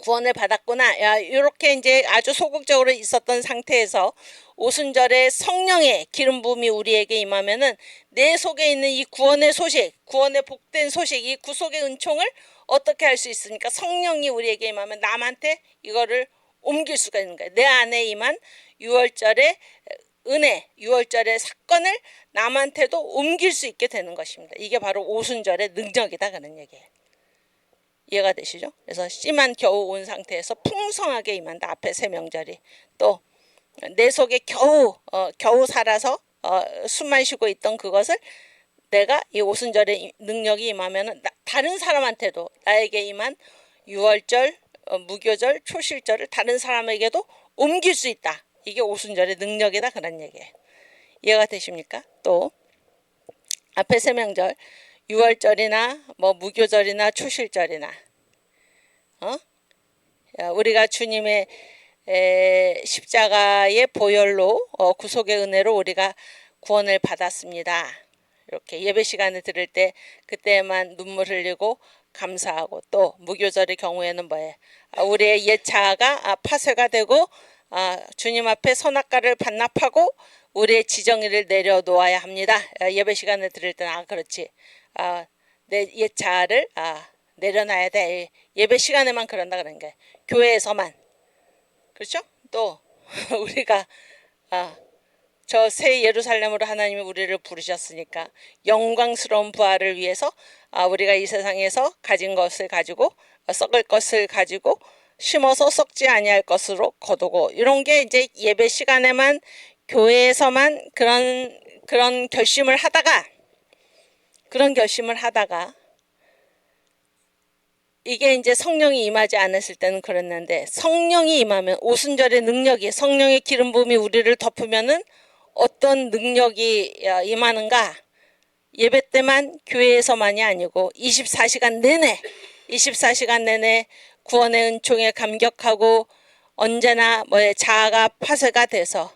A: 구원을 받았구나. 이렇게 이제 아주 소극적으로 있었던 상태에서 오순절에 성령의 기름 부음이 우리에게 임하면은 내 속에 있는 이 구원의 소식, 구원의 복된 소식, 이 구속의 은총을 어떻게 할 수 있습니까? 성령이 우리에게 임하면 남한테 이거를 옮길 수가 있는 거예요. 내 안에 임한 유월절의 은혜, 유월절의 사건을 남한테도 옮길 수 있게 되는 것입니다. 이게 바로 오순절의 능력이다 그런 얘기예요. 이해가 되시죠? 그래서 씨만 겨우 온 상태에서 풍성하게 임한다. 앞에 세 명절이 또 내 속에 겨우 살아서 숨만 쉬고 있던 그것을 내가 이 오순절의 능력이 임하면은 다른 사람한테도 나에게 임한 유월절, 무교절, 초실절을 다른 사람에게도 옮길 수 있다. 이게 오순절의 능력이다 그런 얘기예요. 이해가 되십니까? 또 앞에 세 명절 유월절이나 뭐 무교절이나 초실절이나 우리가 주님의 십자가의 보혈로 구속의 은혜로 우리가 구원을 받았습니다. 이렇게 예배 시간에 들을 때 그때만 눈물 흘리고 감사하고 또 무교절의 경우에는 뭐예요? 우리의 옛 자아가 파쇄가 되고 주님 앞에 선악과를 반납하고 우리의 지정의를 내려놓아야 합니다. 예배 시간에 들을 때는 그렇지. 내 옛 자아를 내려놔야 돼. 예배 시간에만 그런다 그런 게 교회에서만. 그렇죠? 또 우리가 저 새 예루살렘으로 하나님이 우리를 부르셨으니까 영광스러운 부활을 위해서 우리가 이 세상에서 가진 것을 가지고 썩을 것을 가지고 심어서 썩지 아니할 것으로 거두고 이런 게 이제 예배 시간에만 교회에서만 그런 결심을 하다가 이게 이제 성령이 임하지 않았을 때는 그랬는데 성령이 임하면 오순절의 능력이 성령의 기름 부음이 우리를 덮으면은 어떤 능력이 임하는가? 예배 때만 교회에서만이 아니고 24시간 내내 구원의 은총에 감격하고 언제나 자아가 파쇄가 돼서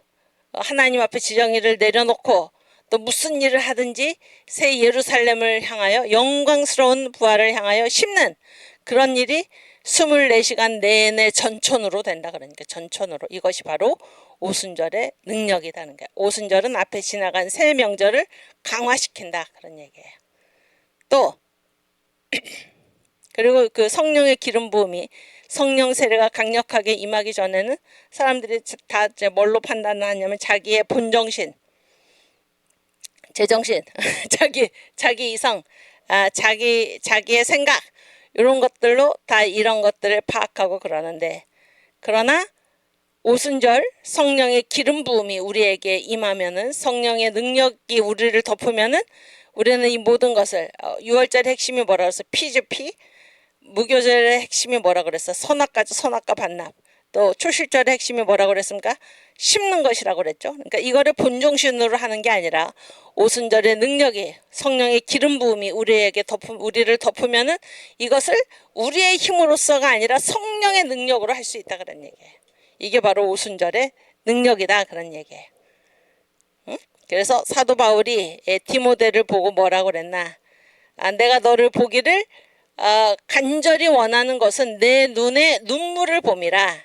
A: 하나님 앞에 지정의를 내려놓고 또 무슨 일을 하든지 새 예루살렘을 향하여 영광스러운 부활을 향하여 심는 그런 일이 24시간 내내 전천으로 된다 그러니까 전천으로 이것이 바로 오순절의 능력이라는 거예요. 오순절은 앞에 지나간 새 명절을 강화시킨다 그런 얘기예요. 또 그리고 그 성령의 기름 부음이 성령 세례가 강력하게 임하기 전에는 사람들이 다 이제 뭘로 판단을 하냐면 자기의 본정신, 제정신, 자기 이성, 자기의 생각 이런 것들로 다 이런 것들을 파악하고 그러는데 그러나 오순절 성령의 기름 부음이 우리에게 임하면은 성령의 능력이 우리를 덮으면은 우리는 이 모든 것을 유월절의 핵심이 뭐라 그랬어? 피즈피 무교절의 핵심이 뭐라 그랬어? 선악과 반납. 또 초실절의 핵심이 뭐라고 그랬습니까? 심는 것이라고 그랬죠. 그러니까 이거를 본정신으로 하는 게 아니라 오순절의 능력이 성령의 기름 부음이 우리를 덮으면은 이것을 우리의 힘으로서가 아니라 성령의 능력으로 할 수 있다 그런 얘기예요. 이게 바로 오순절의 능력이다 그런 얘기예요. 그래서 사도 바울이 디모데를 보고 뭐라고 그랬나? 내가 너를 보기를 간절히 원하는 것은 내 눈에 눈물을 봄이라.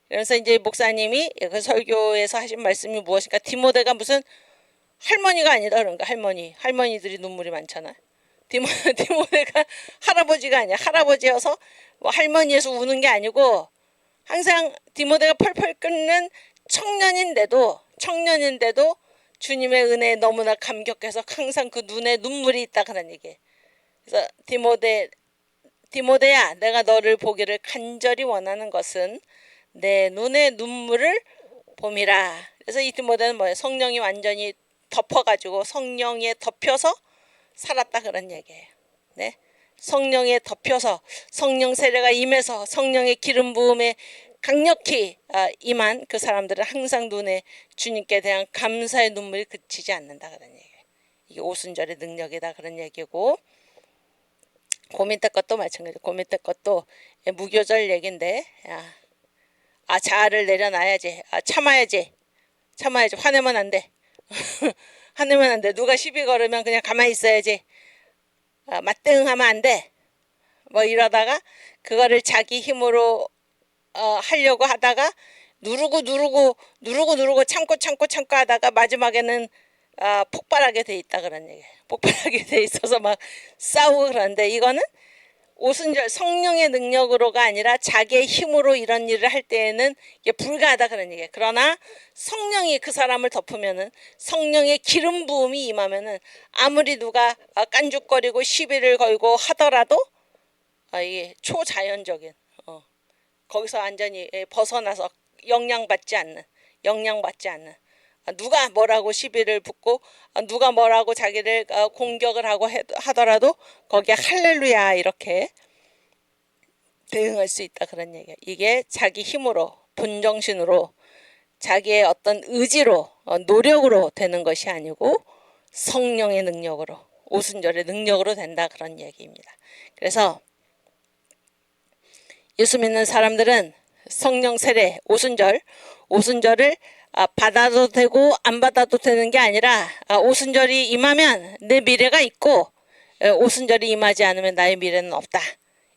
A: 그래서 이제 목사님이 그 설교에서 하신 말씀이 무엇인가? 디모데가 무슨 할머니가 아니다 그런가? 할머니들이 눈물이 많잖아. 디모데가 할아버지가 아니야. 할아버지여서 뭐 할머니에서 우는 게 아니고 항상 디모데가 펄펄 끓는 청년인데도 주님의 은혜에 너무나 감격해서 항상 그 눈에 눈물이 있다 그런 얘기예요. 그래서 디모데야, 내가 너를 보기를 간절히 원하는 것은 내 눈에 눈물을 봄이라. 그래서 이 디모데는 뭐예요? 성령이 완전히 덮어가지고 성령에 덮여서 살았다 그런 얘기예요. 네, 성령에 덮여서 성령 세례가 임해서 성령의 기름 부음에 강력히 임한 그 사람들은 항상 눈에 주님께 대한 감사의 눈물이 그치지 않는다 그런 얘기예요. 이게 오순절의 능력이다 그런 얘기고, 그 밑에 것도 마찬가지. 그 밑에 것도 무교절 얘긴데, 자아를 내려놔야지. 참아야지. 화내면 안 돼. 화내면 안 돼. 누가 시비 걸으면 그냥 가만히 있어야지. 맞대응하면 안 돼. 뭐 이러다가 그거를 자기 힘으로 하려고 하다가 누르고 참고 하다가 마지막에는 폭발하게 돼 있다 그런 얘기예요. 폭발하게 돼 있어서 막 싸우고 그러는데, 이거는 오순절 성령의 능력으로가 아니라 자기의 힘으로 이런 일을 할 때에는 이게 불가하다 그런 얘기예요. 그러나 성령이 그 사람을 덮으면은, 성령의 기름 부음이 임하면은 아무리 누가 깐죽거리고 시비를 걸고 하더라도 이게 초자연적인 거기서 완전히 벗어나서 영향받지 않는 누가 뭐라고 시비를 붙고 누가 뭐라고 자기를 공격을 하고 하더라도 거기에 할렐루야 이렇게 대응할 수 있다 그런 얘기예요. 이게 자기 힘으로, 본정신으로, 자기의 어떤 의지로, 노력으로 되는 것이 아니고 성령의 능력으로, 오순절의 능력으로 된다 그런 얘기입니다. 그래서 예수 믿는 사람들은 성령 세례, 오순절을 받아도 되고 안 받아도 되는 게 아니라, 오순절이 임하면 내 미래가 있고 오순절이 임하지 않으면 나의 미래는 없다.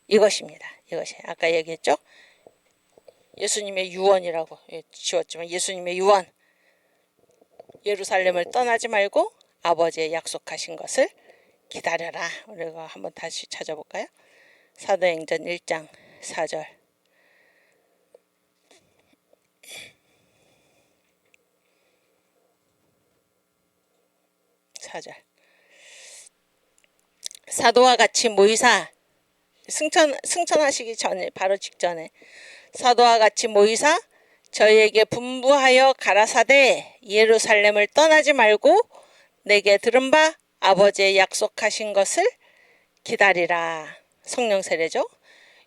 A: 이것입니다. 이것이 아까 얘기했죠. 예수님의 유언이라고 지웠지만 예수님의 유언. 예루살렘을 떠나지 말고 아버지의 약속하신 것을 기다려라. 우리가 한번 다시 찾아볼까요? 사도행전 1장 4절. 사도와 같이 모이사, 승천하시기 전에, 바로 직전에 사도와 같이 모이사 저희에게 분부하여 가라사대 예루살렘을 떠나지 말고 내게 들은 바 아버지의 약속하신 것을 기다리라. 성령 세례죠.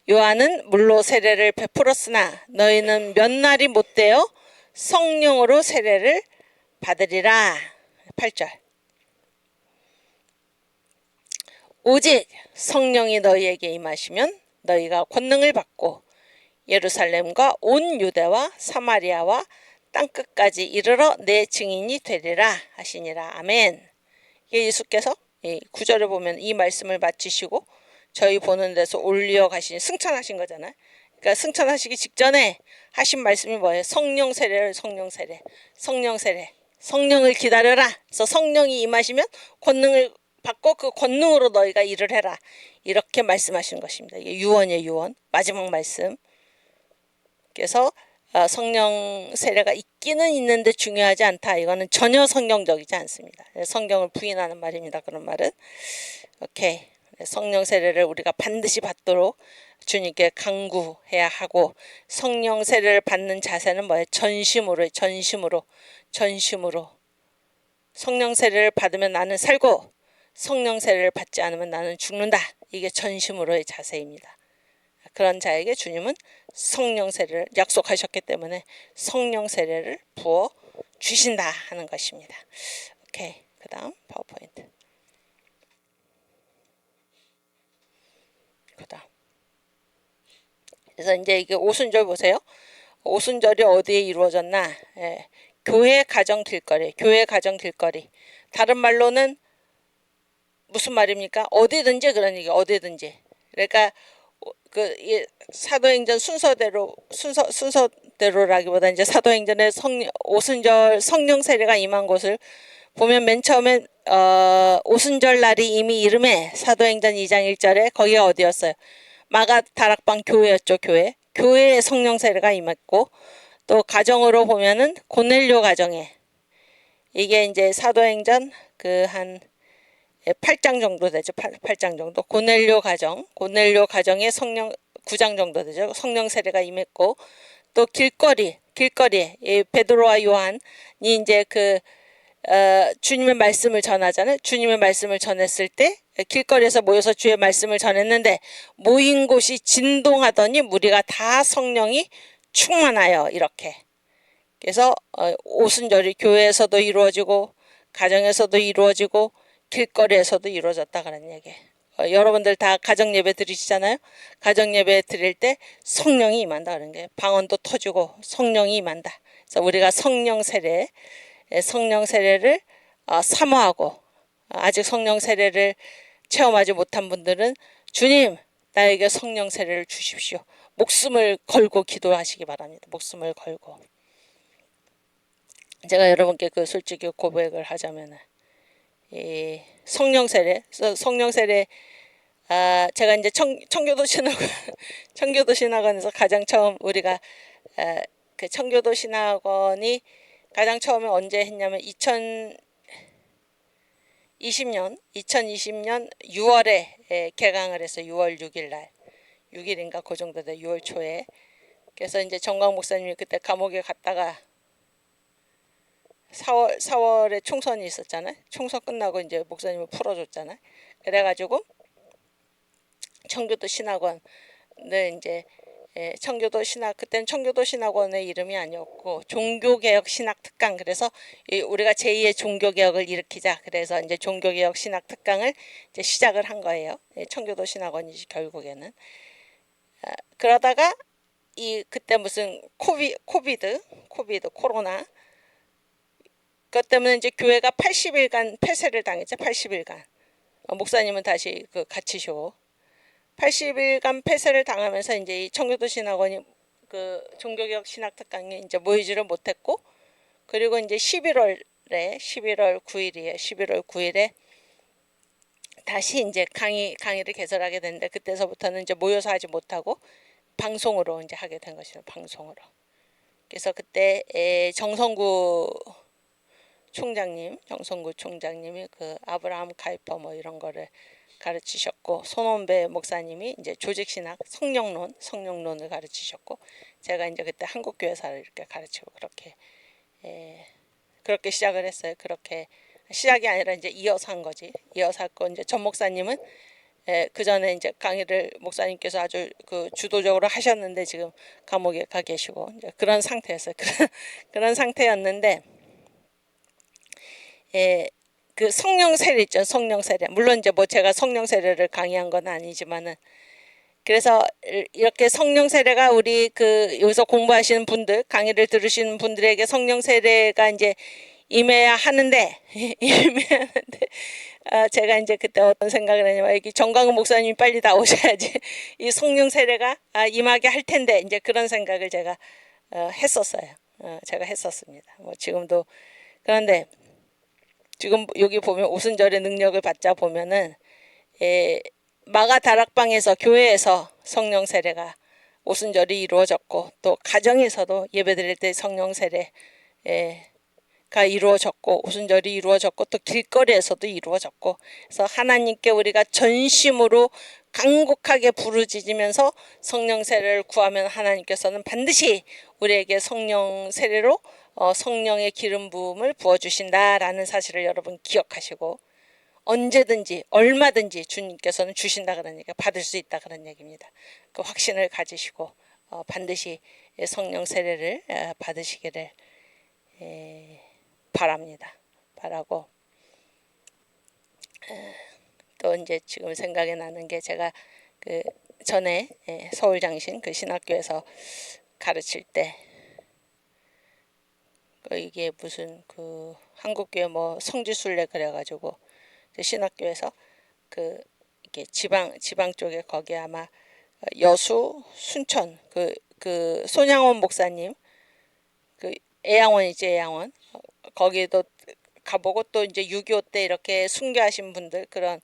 A: 요한은 물로 세례를 베풀었으나 너희는 몇 날이 못되어 성령으로 세례를 받으리라. 8절. 오직 성령이 너희에게 임하시면 너희가 권능을 받고 예루살렘과 온 유대와 사마리아와 땅끝까지 이르러 내 증인이 되리라 하시니라. 아멘. 예수께서 9절에 보면 이 말씀을 마치시고 저희 보는 데서 올려 가시니 승천하신 거잖아요. 그러니까 승천하시기 직전에 하신 말씀이 뭐예요? 성령 세례를, 성령을 기다려라. 그래서 성령이 임하시면 권능을 받고 그 권능으로 너희가 일을 해라. 이렇게 말씀하시는 것입니다. 이게 유언이에요, 유언. 마지막 말씀. 그래서 성령 세례가 있기는 있는데 중요하지 않다. 이거는 전혀 성경적이지 않습니다. 성경을 부인하는 말입니다. 그런 말은. 오케이. 성령 세례를 우리가 반드시 받도록 주님께 간구해야 하고, 성령 세례를 받는 자세는 뭐예요? 전심으로. 성령 세례를 받으면 나는 살고 성령 세례를 받지 않으면 나는 죽는다. 이게 전심으로의 자세입니다. 그런 자에게 주님은 성령 세례를 약속하셨기 때문에 성령 세례를 부어 주신다 하는 것입니다. 오케이. 그 다음 파워포인트. 그래서 이제 이게 오순절 보세요. 오순절이 어디에 이루어졌나? 교회 가정 길거리, 교회 가정 길거리. 다른 말로는 무슨 말입니까? 어디든지 그런 얘기, 어디든지. 그러니까 사도행전 순서대로라기보다 이제 사도행전의 오순절 성령 세례가 임한 곳을 보면 맨 처음에 오순절 날이 이미 이름에 사도행전 2장 1절에 거기가 어디였어요? 마가 다락방 교회였죠. 교회에 성령 세례가 임했고, 또 가정으로 보면은 고넬료 가정에, 이게 이제 사도행전 한 8장 정도 되죠. 8장 정도. 고넬료 가정에 성령 9장 정도 되죠. 성령 세례가 임했고, 또 길거리에 베드로와 요한이 이제 주님의 말씀을 전하잖아요. 주님의 말씀을 전했을 때 길거리에서 모여서 주의 말씀을 전했는데 모인 곳이 진동하더니 무리가 다 성령이 충만하여, 이렇게. 그래서 오순절이 교회에서도 이루어지고 가정에서도 이루어지고 길거리에서도 이루어졌다 그런 얘기. 여러분들 다 가정 예배 드리시잖아요. 가정 예배 드릴 때 성령이 임한다 그런 게, 방언도 터지고 성령이 임한다. 그래서 우리가 성령 세례를 사모하고, 아직 성령 세례를 체험하지 못한 분들은 주님, 나에게 성령 세례를 주십시오. 목숨을 걸고 기도하시기 바랍니다. 목숨을 걸고. 제가 여러분께 솔직히 고백을 하자면, 이 성령 세례, 제가 이제 청교도 신학원에서 가장 처음 우리가 그 청교도 신학원이 가장 처음에 언제 했냐면 2020년 6월에 개강을 했어요. 6월 6일 날, 6일인가 그 정도 돼, 6월 초에. 그래서 이제 정광 목사님이 그때 감옥에 갔다가 4월에 총선이 있었잖아요. 총선 끝나고 이제 목사님을 풀어줬잖아요. 그래가지고 청교도 신학원을 이제 그때는 청교도 신학원의 이름이 아니었고 종교개혁 신학특강, 그래서 우리가 제2의 종교개혁을 일으키자, 그래서 이제 종교개혁 신학특강을 이제 시작을 한 거예요. 청교도 신학원이지 결국에는. 그러다가 그때 무슨 코비드 코로나, 그것 때문에 이제 교회가 80일간 폐쇄를 당했죠. 80일간. 목사님은 다시 갇히시고 80일간 폐쇄를 당하면서 이제 이 청교도 신학원이 종교개혁 신학특강에 이제 모이지를 못했고, 그리고 이제 11월 9일에 다시 이제 강의를 개설하게 됐는데, 그때서부터는 이제 모여서 하지 못하고 방송으로 이제 하게 된 것이죠. 방송으로. 그래서 그때 정성구 총장님이 아브라함 카이퍼 뭐 이런 거를 가르치셨고, 손원배 목사님이 이제 조직신학 성령론을 가르치셨고, 제가 이제 그때 한국교회사를 이렇게 가르치고 그렇게 시작을 했어요. 그렇게 시작이 아니라 이제 이어서 한 거지. 이어서 했고, 이제 전 목사님은 그 전에 이제 강의를 목사님께서 아주 주도적으로 하셨는데 지금 감옥에 가 계시고 이제 그런 상태였어요. 그런 상태였는데, 그 성령 세례 있죠. 성령 세례. 물론 이제 뭐 제가 성령 세례를 강의한 건 아니지만은, 그래서 이렇게 성령 세례가 우리 여기서 공부하시는 분들, 강의를 들으시는 분들에게 성령 세례가 이제 임해야 하는데 제가 이제 그때 어떤 생각을 했냐면, 여기 정광훈 목사님이 빨리 나오셔야지 이 성령 세례가 임하게 할 텐데, 이제 그런 생각을 제가 했었어요. 제가 했었습니다. 뭐 지금도. 그런데 지금 여기 보면 오순절의 능력을 받자 보면은 마가 다락방에서, 교회에서 성령 세례가 오순절이 이루어졌고, 또 가정에서도 예배드릴 때 성령 세례가 이루어졌고, 오순절이 이루어졌고, 또 길거리에서도 이루어졌고, 그래서 하나님께 우리가 전심으로 간곡하게 부르짖으면서 성령 세례를 구하면 하나님께서는 반드시 우리에게 성령 세례로 성령의 기름 부음을 부어주신다라는 사실을 여러분 기억하시고, 언제든지 얼마든지 주님께서는 주신다 그런 얘기가, 받을 수 있다 그런 얘기입니다. 그 확신을 가지시고 반드시 성령 세례를 받으시기를 바라고, 또 이제 지금 생각이 나는 게, 제가 전에 서울장신 신학교에서 가르칠 때 이게 무슨 그 한국교회 뭐 성지순례 그래가지고 신학교에서 그 이게 지방 쪽에 거기 아마 여수 순천 그 손양원 목사님 그 애양원이지 애양원 거기도 가보고 또 이제 6.25 때 이렇게 순교하신 분들 그런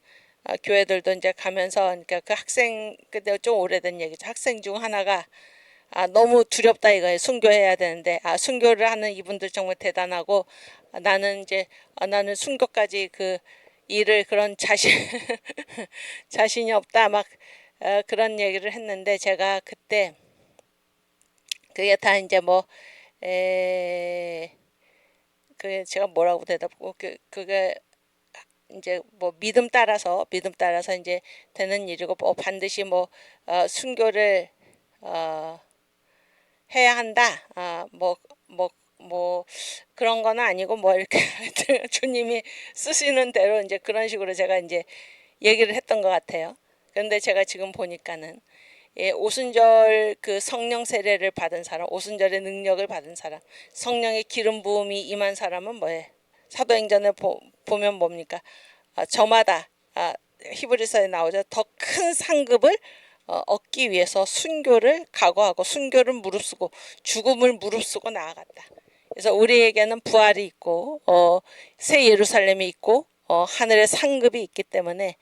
A: 교회들도 이제 가면서 그러니까 그 학생 그때 좀 오래된 얘기죠. 학생 중 하나가 너무 두렵다 이거예요. 순교해야 되는데 순교를 하는 이분들 정말 대단하고 나는 이제 나는 순교까지 그 일을 그런 자신이 없다 막 그런 얘기를 했는데 제가 그때 그게 다 이제 뭐 그 제가 뭐라고 대답하고 그게 이제 뭐 믿음 따라서 이제 되는 일이고 뭐 반드시 뭐 순교를 해야 한다. 뭐 그런 거는 아니고 뭐 이렇게 주님이 쓰시는 대로 이제 그런 식으로 제가 이제 얘기를 했던 것 같아요. 그런데 제가 지금 보니까는 오순절 그 성령 세례를 받은 사람, 오순절의 능력을 받은 사람, 성령의 기름 부음이 임한 사람은 뭐예요? 사도행전에 보면 뭡니까? 저마다 히브리서에 나오죠. 더 큰 상급을 얻기 위해서 순교를 각오하고 순교를 무릅쓰고 죽음을 무릅쓰고 나아갔다. 그래서 우리에게는 부활이 있고 새 예루살렘이 있고 하늘의 상급이 있기 때문에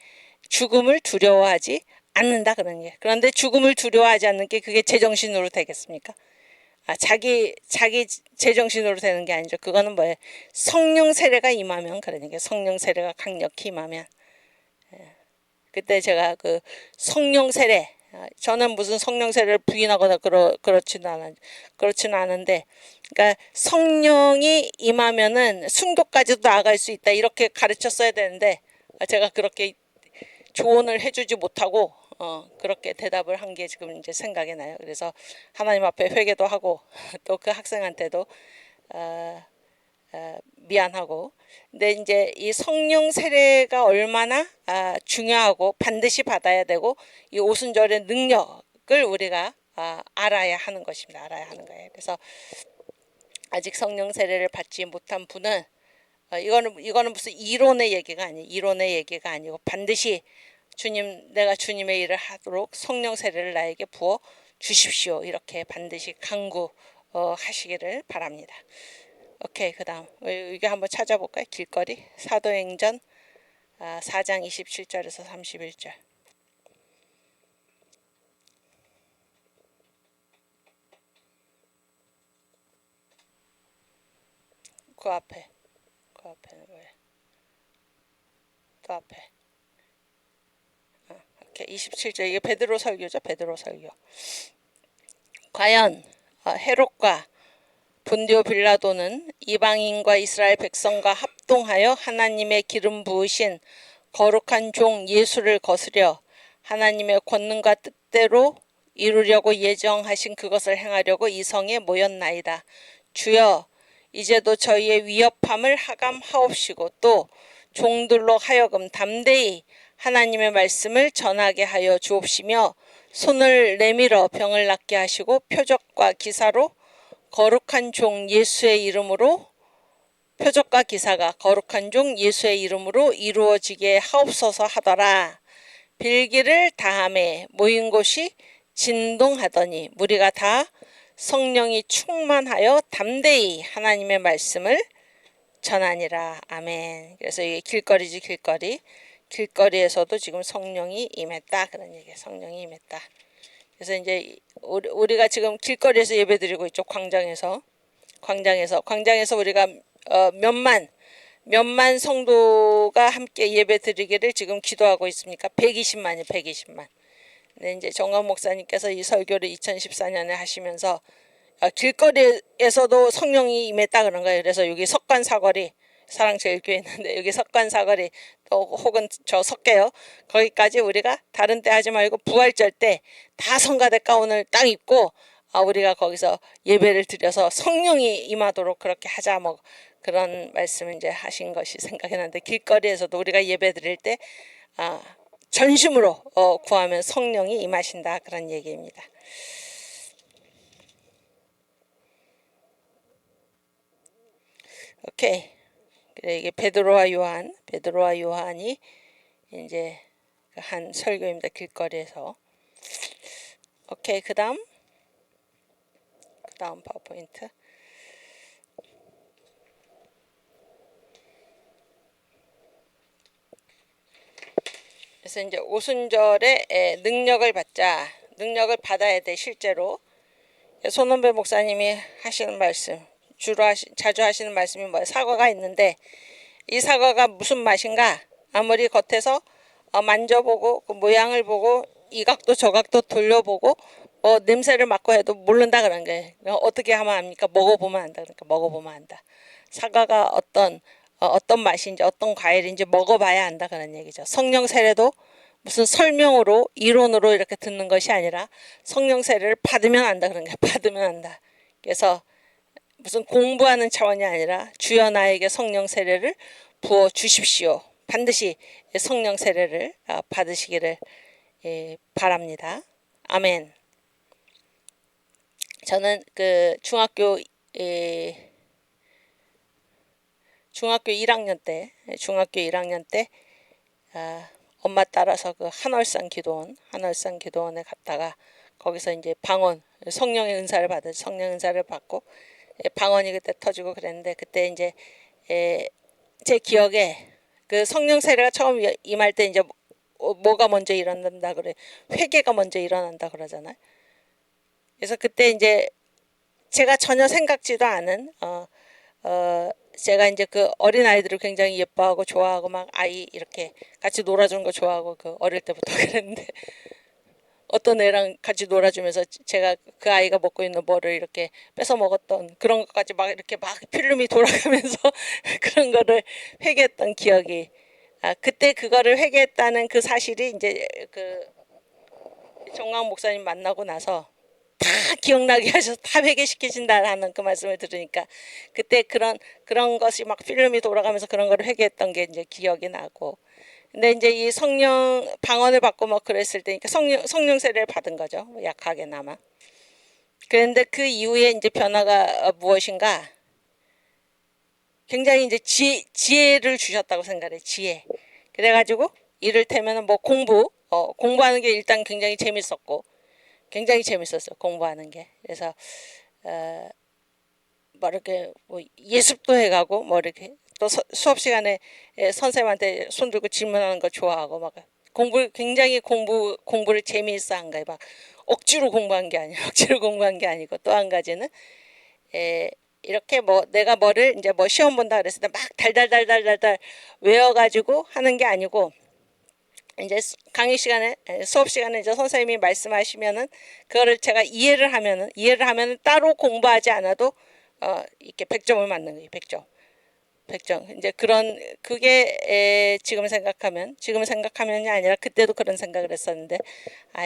A: 죽음을 두려워하지 않는다 그런 게. 그런데 죽음을 두려워하지 않는 게 그게 제정신으로 되겠습니까? 자기 제정신으로 되는 게 아니죠. 그거는 뭐예요? 성령 세례가 임하면 그러니까 성령 세례가 강력히 임하면 그때 제가 그 성령 세례 저는 무슨 성령 세례를 부인하거나 그렇지는 않은데 그러니까 성령이 임하면은 순교까지도 나아갈 수 있다 이렇게 가르쳤어야 되는데 제가 그렇게 조언을 해주지 못하고 그렇게 대답을 한 게 지금 이제 생각이 나요. 그래서 하나님 앞에 회개도 하고 또 그 학생한테도 미안하고. 근데 이제 이 성령 세례가 얼마나 중요하고 반드시 받아야 되고 이 오순절의 능력을 우리가 알아야 하는 것입니다. 알아야 하는 거예요. 그래서 아직 성령 세례를 받지 못한 분은 이거는 무슨 이론의 얘기가 아니에요. 이론의 얘기가 아니고 반드시 내가 주님의 일을 하도록 성령 세례를 나에게 부어 주십시오. 이렇게 반드시 간구하시기를 바랍니다. 오케이, 그 다음 이게 한번 찾아볼까요? 길거리 사도행전 4장 27절에서 31절. 그 앞에는 뭐예요? 그 앞에 27절 이게 베드로 설교죠. 베드로 설교. 과연 헤롯과 본디오 빌라도는 이방인과 이스라엘 백성과 합동하여 하나님의 기름 부으신 거룩한 종 예수를 거스려 하나님의 권능과 뜻대로 이루려고 예정하신 그것을 행하려고 이 성에 모였나이다. 주여 이제도 저희의 위협함을 하감하옵시고 또 종들로 하여금 담대히 하나님의 말씀을 전하게 하여 주옵시며 손을 내밀어 병을 낫게 하시고 표적과 기사로 거룩한 종 예수의 이름으로 표적과 기사가 거룩한 종 예수의 이름으로 이루어지게 하옵소서 하더라. 빌기를 다함에 모인 곳이 진동하더니 무리가 다 성령이 충만하여 담대히 하나님의 말씀을 전하니라. 아멘. 그래서 이게 길거리지 길거리. 길거리에서도 지금 성령이 임했다. 그런 얘기예요. 성령이 임했다. 그래서 이제 우리가 지금 길거리에서 예배드리고 있죠. 광장에서 우리가 몇만 성도가 함께 예배드리기를 지금 기도하고 있습니까? 120만이 120만. 근데 이제 정광 목사님께서 이 설교를 2014년에 하시면서 길거리에서도 성령이 임했다 그런 거예요. 그래서 여기 석관사거리 사랑제일교회 있는데 여기 석관사거리 또 혹은 저 석계요. 거기까지 우리가 다른 때 하지 말고 부활절 때 다 성가대 가운을 딱 입고 우리가 거기서 예배를 드려서 성령이 임하도록 그렇게 하자 뭐 그런 말씀을 이제 하신 것이 생각이 나는데 길거리에서도 우리가 예배 드릴 때 전심으로 구하면 성령이 임하신다 그런 얘기입니다. 오케이. 그래, 이게 베드로와 요한이 이제 한 설교입니다. 길거리에서. 오케이. 그다음 파워포인트. 그래서 이제 오순절에 능력을 받아야 돼. 실제로 손원배 목사님이 하시는 말씀, 자주 하시는 말씀이 뭐예요? 사과가 있는데 이 사과가 무슨 맛인가? 아무리 겉에서 만져보고 그 모양을 보고 이 각도 저 각도 돌려보고 냄새를 맡고 해도 모른다 그런 거예요. 어떻게 하면 압니까? 먹어보면 안다. 그러니까 먹어보면 안다. 사과가 어떤 맛인지 어떤 과일인지 먹어봐야 안다 그런 얘기죠. 성령 세례도 무슨 설명으로 이론으로 이렇게 듣는 것이 아니라 성령 세례를 받으면 안다 그런 거예요. 받으면 안다. 그래서 무슨 공부하는 차원이 아니라 주여 나에게 성령 세례를 부어 주십시오. 반드시 성령 세례를 받으시기를 바랍니다. 아멘. 저는 그 중학교 1학년 때 엄마 따라서 그 한월산 기도원에 갔다가 거기서 이제 방언 성령의 은사를 받고 방언이 그때 터지고 그랬는데 그때 이제 제 기억에 그 성령 세례가 처음 임할 때 이제 뭐가 먼저 일어난다 그래. 회개가 먼저 일어난다 그러잖아요. 그래서 그때 이제 제가 전혀 생각지도 않은 제가 이제 그 어린 아이들을 굉장히 예뻐하고 좋아하고 막 아이 이렇게 같이 놀아주는 거 좋아하고 그 어릴 때부터 그랬는데 어떤 애랑 같이 놀아주면서 제가 그 아이가 먹고 있는 뭐를 이렇게 뺏어 먹었던 그런 것까지 막 이렇게 막 필름이 돌아가면서 그런 거를 회개했던 기억이 그때 그거를 회개했다는 그 사실이 이제 그 정광 목사님 만나고 나서 다 기억나게 하셔서 다 회개시키신다라는 그 말씀을 들으니까 그때 그런 것이 막 필름이 돌아가면서 그런 거를 회개했던 게 이제 기억이 나고 근데 이제 이 성령 방언을 받고 막 그랬을 때니까 성령 세례를 받은 거죠. 약하게나마. 그런데 그 이후에 이제 변화가 무엇인가? 굉장히 이제 지혜를 주셨다고 생각해. 지혜. 그래가지고 이를테면 뭐 공부하는 게 일단 굉장히 재밌었고 굉장히 재밌었어요. 공부하는 게. 그래서 뭐 이렇게 뭐 예습도 해가고 뭐 이렇게 또 수업 시간에 선생님한테 손 들고 질문하는 거 좋아하고 막 굉장히 공부를 재미있어 한 거예요. 막 억지로 공부한 게 아니고 또 한 가지는 이렇게 뭐 내가 뭐를 이제 뭐 시험 본다 그랬을 때 막 달달달달달달 외워가지고 하는 게 아니고 이제 강의 시간에 수업 시간에 이제 선생님이 말씀하시면은 그거를 제가 이해를 하면은 따로 공부하지 않아도 이렇게 100점을 맞는 거예요. 100점. 이제 그게 지금 생각하면이 아니라 그때도 그런 생각을 했었는데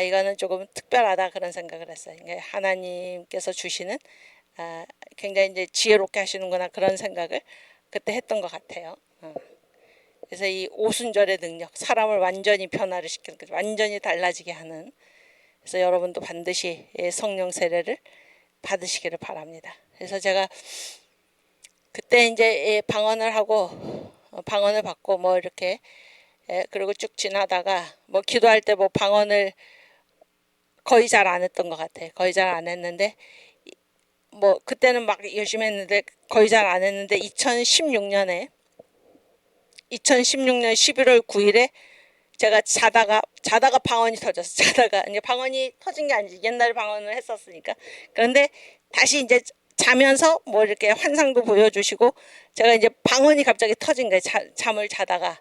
A: 이거는 조금 특별하다 그런 생각을 했어요. 그러니까 하나님께서 주시는 굉장히 이제 지혜롭게 하시는구나 그런 생각을 그때 했던 것 같아요. 그래서 이 오순절의 능력, 사람을 완전히 변화를 시키는 거죠. 완전히 달라지게 하는. 그래서 여러분도 반드시 성령 세례를 받으시기를 바랍니다. 그래서 제가 그때 이제 방언을 받고 뭐 이렇게 그리고 쭉 지나다가 뭐 기도할 때 뭐 방언을 거의 잘 안 했던 것 같아요. 거의 잘 안 했는데 뭐 그때는 막 열심히 했는데 거의 잘 안 했는데 2016년 11월 9일에 제가 자다가 방언이 터졌어. 자다가 이제 방언이 터진 게 아니지. 옛날에 방언을 했었으니까. 그런데 다시 이제 자면서 뭐 이렇게 환상도 보여주시고 제가 이제 방언이 갑자기 터진 거예요. 잠을 자다가.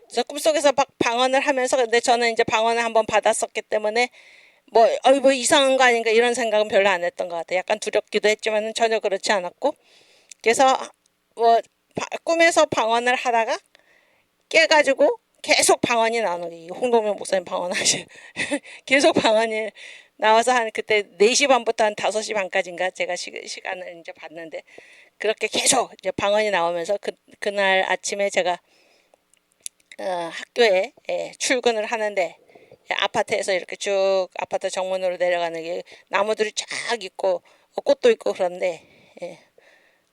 A: 그래서 꿈속에서 막 방언을 하면서 근데 저는 이제 방언을 한번 받았었기 때문에 뭐 이상한 거 아닌가 이런 생각은 별로 안 했던 것 같아요. 약간 두렵기도 했지만 전혀 그렇지 않았고 그래서 뭐 꿈에서 방언을 하다가 깨가지고 계속 방언이 나오는 거예요. 홍동명 목사님 방언하시 계속 방언이 나와서 한 그때 4시 반부터 한 5시 반까지인가 제가 시간을 이제 봤는데 그렇게 계속 이제 방언이 나오면서 그날 아침에 제가 학교에 출근을 하는데 아파트에서 이렇게 쭉 아파트 정문으로 내려가는 게 나무들이 쫙 있고 꽃도 있고 그런데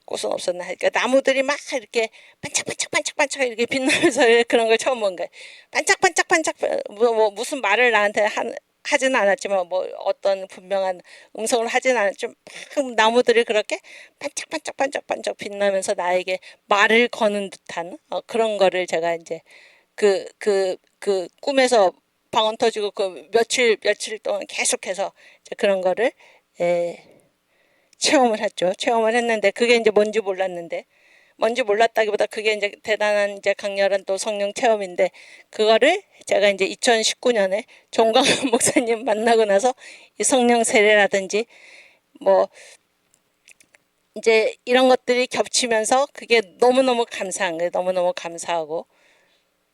A: 꽃은 없었나. 그러니까 나무들이 막 이렇게 반짝반짝반짝반짝 이렇게 빛나면서 그런 걸 처음 본 거예요. 반짝반짝반짝 뭐 무슨 말을 나한테 하지는 않았지만 뭐 어떤 분명한 음성을 하지는 않았지만 막 나무들이 그렇게 반짝반짝반짝반짝 빛나면서 나에게 말을 거는 듯한 그런 거를 제가 이제 그 꿈에서 방언 터지고 그 며칠 동안 계속해서 이제 그런 거를 체험을 했죠. 체험을 했는데 그게 이제 뭔지 몰랐는데 뭔지 몰랐다기보다 그게 이제 대단한 이제 강렬한 또 성령 체험인데 그거를 제가 이제 2019년에 정광훈 목사님 만나고 나서 이 성령 세례라든지 뭐 이제 이런 것들이 겹치면서 그게 너무너무 감사한 거예요. 너무너무 감사하고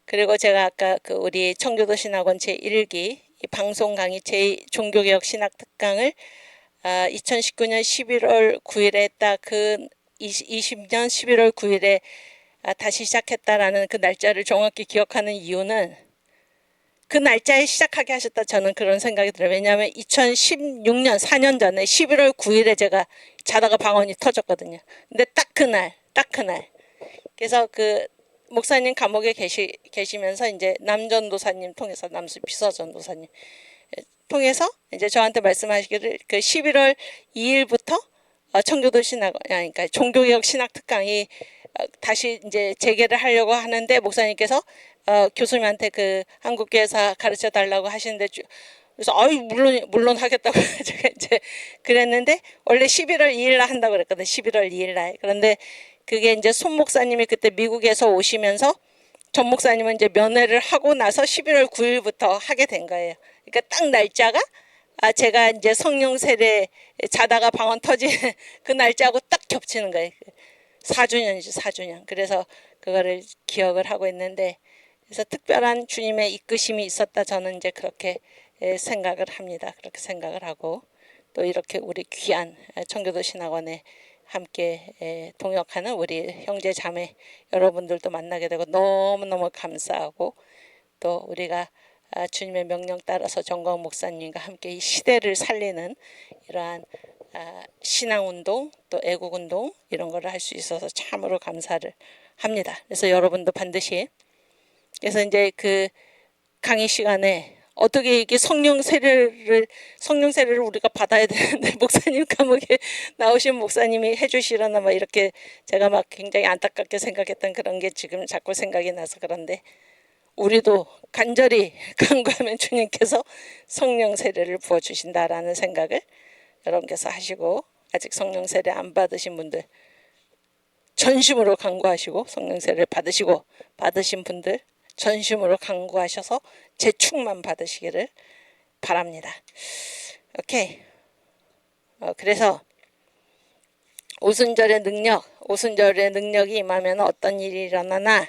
A: 그리고 제가 아까 그 우리 청교도 신학원 제1기 방송 강의 종교개혁 신학 특강을 2019년 11월 9일에 했다. 그 20년 11월 9일에 다시 시작했다라는 그 날짜를 정확히 기억하는 이유는 그 날짜에 시작하게 하셨다. 저는 그런 생각이 들어요. 왜냐하면 2016년 4년 전에 11월 9일에 제가 자다가 방언이 터졌거든요. 근데 딱 그날 그래서 그 목사님 감옥에 계시면서 이제 남전도사님 통해서 남수 비서전도사님 통해서 이제 저한테 말씀하시기를 그 11월 2일부터 청교도 신학 그러니까 종교개혁 신학 특강이 다시 이제 재개를 하려고 하는데 목사님께서 교수님한테 그 한국교회사 가르쳐 달라고 하시는데 그래서 아유 물론 하겠다고 제가 이제 그랬는데 원래 11월 2일 날 한다고 그랬거든요. 11월 2일 날. 그런데 그게 이제 손 목사님이 그때 미국에서 오시면서 전 목사님은 이제 면회를 하고 나서 11월 9일부터 하게 된 거예요. 그러니까 딱 날짜가 제가 이제 성령 세례 자다가 방언 터진 그 날짜하고 딱 겹치는 거예요. 4주년이죠, 4주년. 그래서 그거를 기억을 하고 있는데 그래서 특별한 주님의 이끄심이 있었다. 저는 이제 그렇게 생각을 합니다. 그렇게 생각을 하고 또 이렇게 우리 귀한 청교도 신학원에 함께 동역하는 우리 형제 자매 여러분들도 만나게 되고 너무너무 감사하고 또 우리가 주님의 명령 따라서 정광 목사님과 함께 이 시대를 살리는 이러한 신앙운동 또 애국운동 이런 거를 할 수 있어서 참으로 감사를 합니다. 그래서 여러분도 반드시 그래서 이제 그 강의 시간에 어떻게 이게 성령 세례를 우리가 받아야 되는데 목사님 감옥에 나오신 목사님이 해주시려나 막 이렇게 제가 막 굉장히 안타깝게 생각했던 그런 게 지금 자꾸 생각이 나서 그런데 우리도 간절히 간구하면 주님께서 성령 세례를 부어주신다라는 생각을 여러분께서 하시고 아직 성령 세례 안 받으신 분들 전심으로 간구하시고 성령 세례를 받으신 분들 전심으로 간구하셔서 재충만 받으시기를 바랍니다. 오케이. 그래서 오순절의 능력이 임하면 어떤 일이 일어나나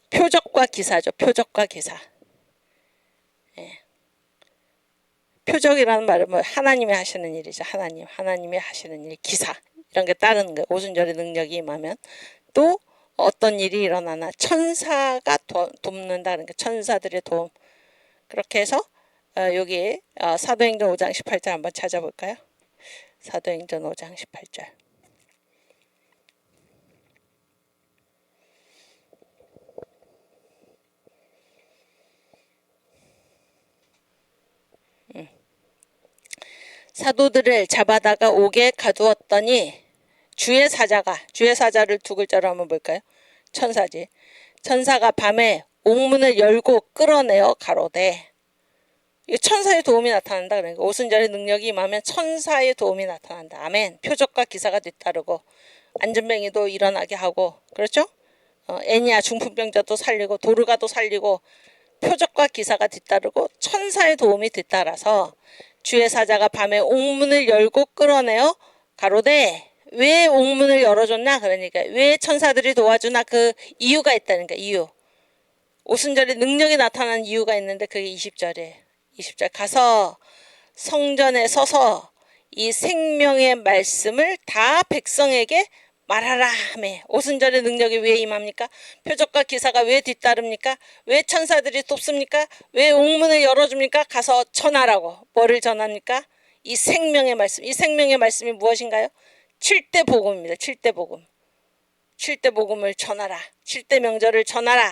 A: 표적과 기사죠. 표적과 기사. 표적이라는 말은 뭐 하나님이 하시는 일이죠. 하나님이 하시는 일, 기사 이런 게 따르는 거예요. 오순절의 능력이 임하면 또 어떤 일이 일어나나 천사가 돕는다. 그러니까 천사들의 도움. 그렇게 해서 여기 사도행전 5장 18절 한번 찾아볼까요? 사도행전 5장 18절. 사도들을 잡아다가 옥에 가두었더니 주의 사자를 두 글자로 한번 볼까요? 천사지. 천사가 밤에 옥문을 열고 끌어내어 가로되 천사의 도움이 나타난다. 그러니까 오순절의 능력이 임하면 천사의 도움이 나타난다. 아멘. 표적과 기사가 뒤따르고 안전뱅이도 일어나게 하고 그렇죠? 애니아 중풍병자도 살리고 도르가도 살리고 표적과 기사가 뒤따르고 천사의 도움이 뒤따라서 주의 사자가 밤에 옥문을 열고 끌어내어 가로되 왜 옥문을 열어줬나? 그러니까 왜 천사들이 도와주나? 그 이유가 있다니까. 이유. 오순절에 능력이 나타나는 이유가 있는데 그게 20절이에요. 20절 가서 성전에 서서 이 생명의 말씀을 다 백성에게 말하라 하매. 오순절의 능력이 왜 임합니까? 표적과 기사가 왜 뒤따릅니까? 왜 천사들이 돕습니까? 왜 옥문을 열어줍니까? 가서 전하라고. 뭐를 전합니까? 이 생명의 말씀. 이 생명의 말씀이 무엇인가요? 7대 복음입니다. 7대 복음. 7대 복음을 전하라. 7대 명절을 전하라.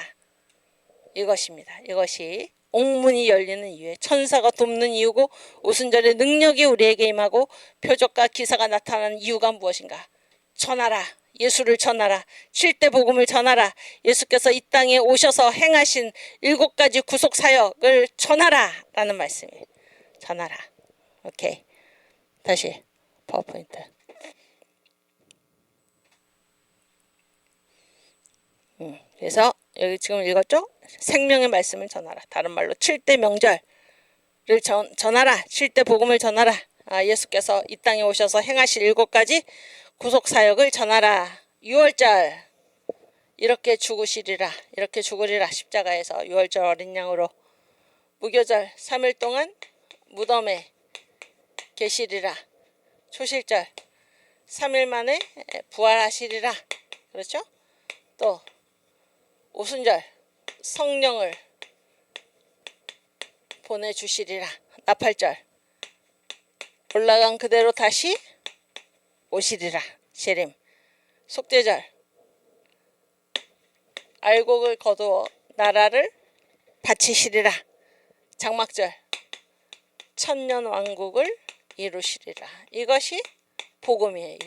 A: 이것입니다. 이것이 옥문이 열리는 이유에 천사가 돕는 이유고 오순절의 능력이 우리에게 임하고 표적과 기사가 나타나는 이유가 무엇인가? 전하라. 예수를 전하라. 7대 복음을 전하라. 예수께서 이 땅에 오셔서 행하신 7가지 구속 사역을 전하라 라는 말씀이에요. 전하라. 오케이. 다시 파워포인트. 그래서 여기 지금 읽었죠? 생명의 말씀을 전하라. 다른 말로 7대 명절을 전하라. 7대 복음을 전하라. 예수께서 이 땅에 오셔서 행하실 7가지 구속사역을 전하라. 6월절 이렇게 죽으시리라. 이렇게 죽으리라. 십자가에서 6월절 어린 양으로 무교절 3일 동안 무덤에 계시리라. 초실절 3일 만에 부활하시리라. 그렇죠? 또 오순절 성령을 보내주시리라. 나팔절 올라간 그대로 다시 오시리라. 재림 속죄절 알곡을 거두어 나라를 바치시리라. 장막절 천년 왕국을 이루시리라. 이것이 복음이에요.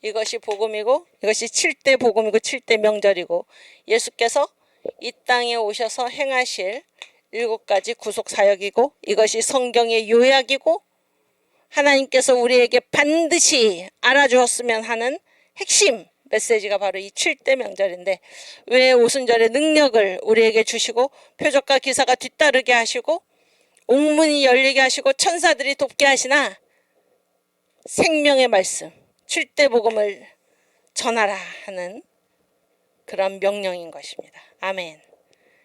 A: 이것이 복음이고 이것이 7대 복음이고 7대 명절이고 예수께서 이 땅에 오셔서 행하실 7가지 구속사역이고 이것이 성경의 요약이고 하나님께서 우리에게 반드시 알아주었으면 하는 핵심 메시지가 바로 이 7대 명절인데 왜 오순절의 능력을 우리에게 주시고 표적과 기사가 뒤따르게 하시고 옥문이 열리게 하시고 천사들이 돕게 하시나 생명의 말씀 7대 복음을 전하라 하는 그런 명령인 것입니다. 아멘.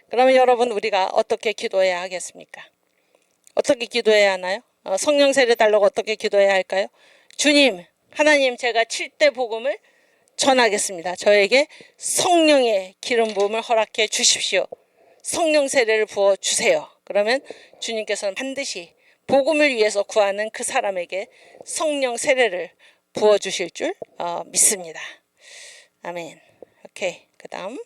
A: 그러면 여러분 우리가 어떻게 기도해야 하겠습니까? 어떻게 기도해야 하나요? 성령 세례 달라고 어떻게 기도해야 할까요? 주님, 하나님 제가 7대 복음을 전하겠습니다. 저에게 성령의 기름 부음을 허락해 주십시오. 성령 세례를 부어 주세요. 그러면 주님께서는 반드시 복음을 위해서 구하는 그 사람에게 성령 세례를 부어 주실 줄 믿습니다. 아멘. 오케이. 그 다음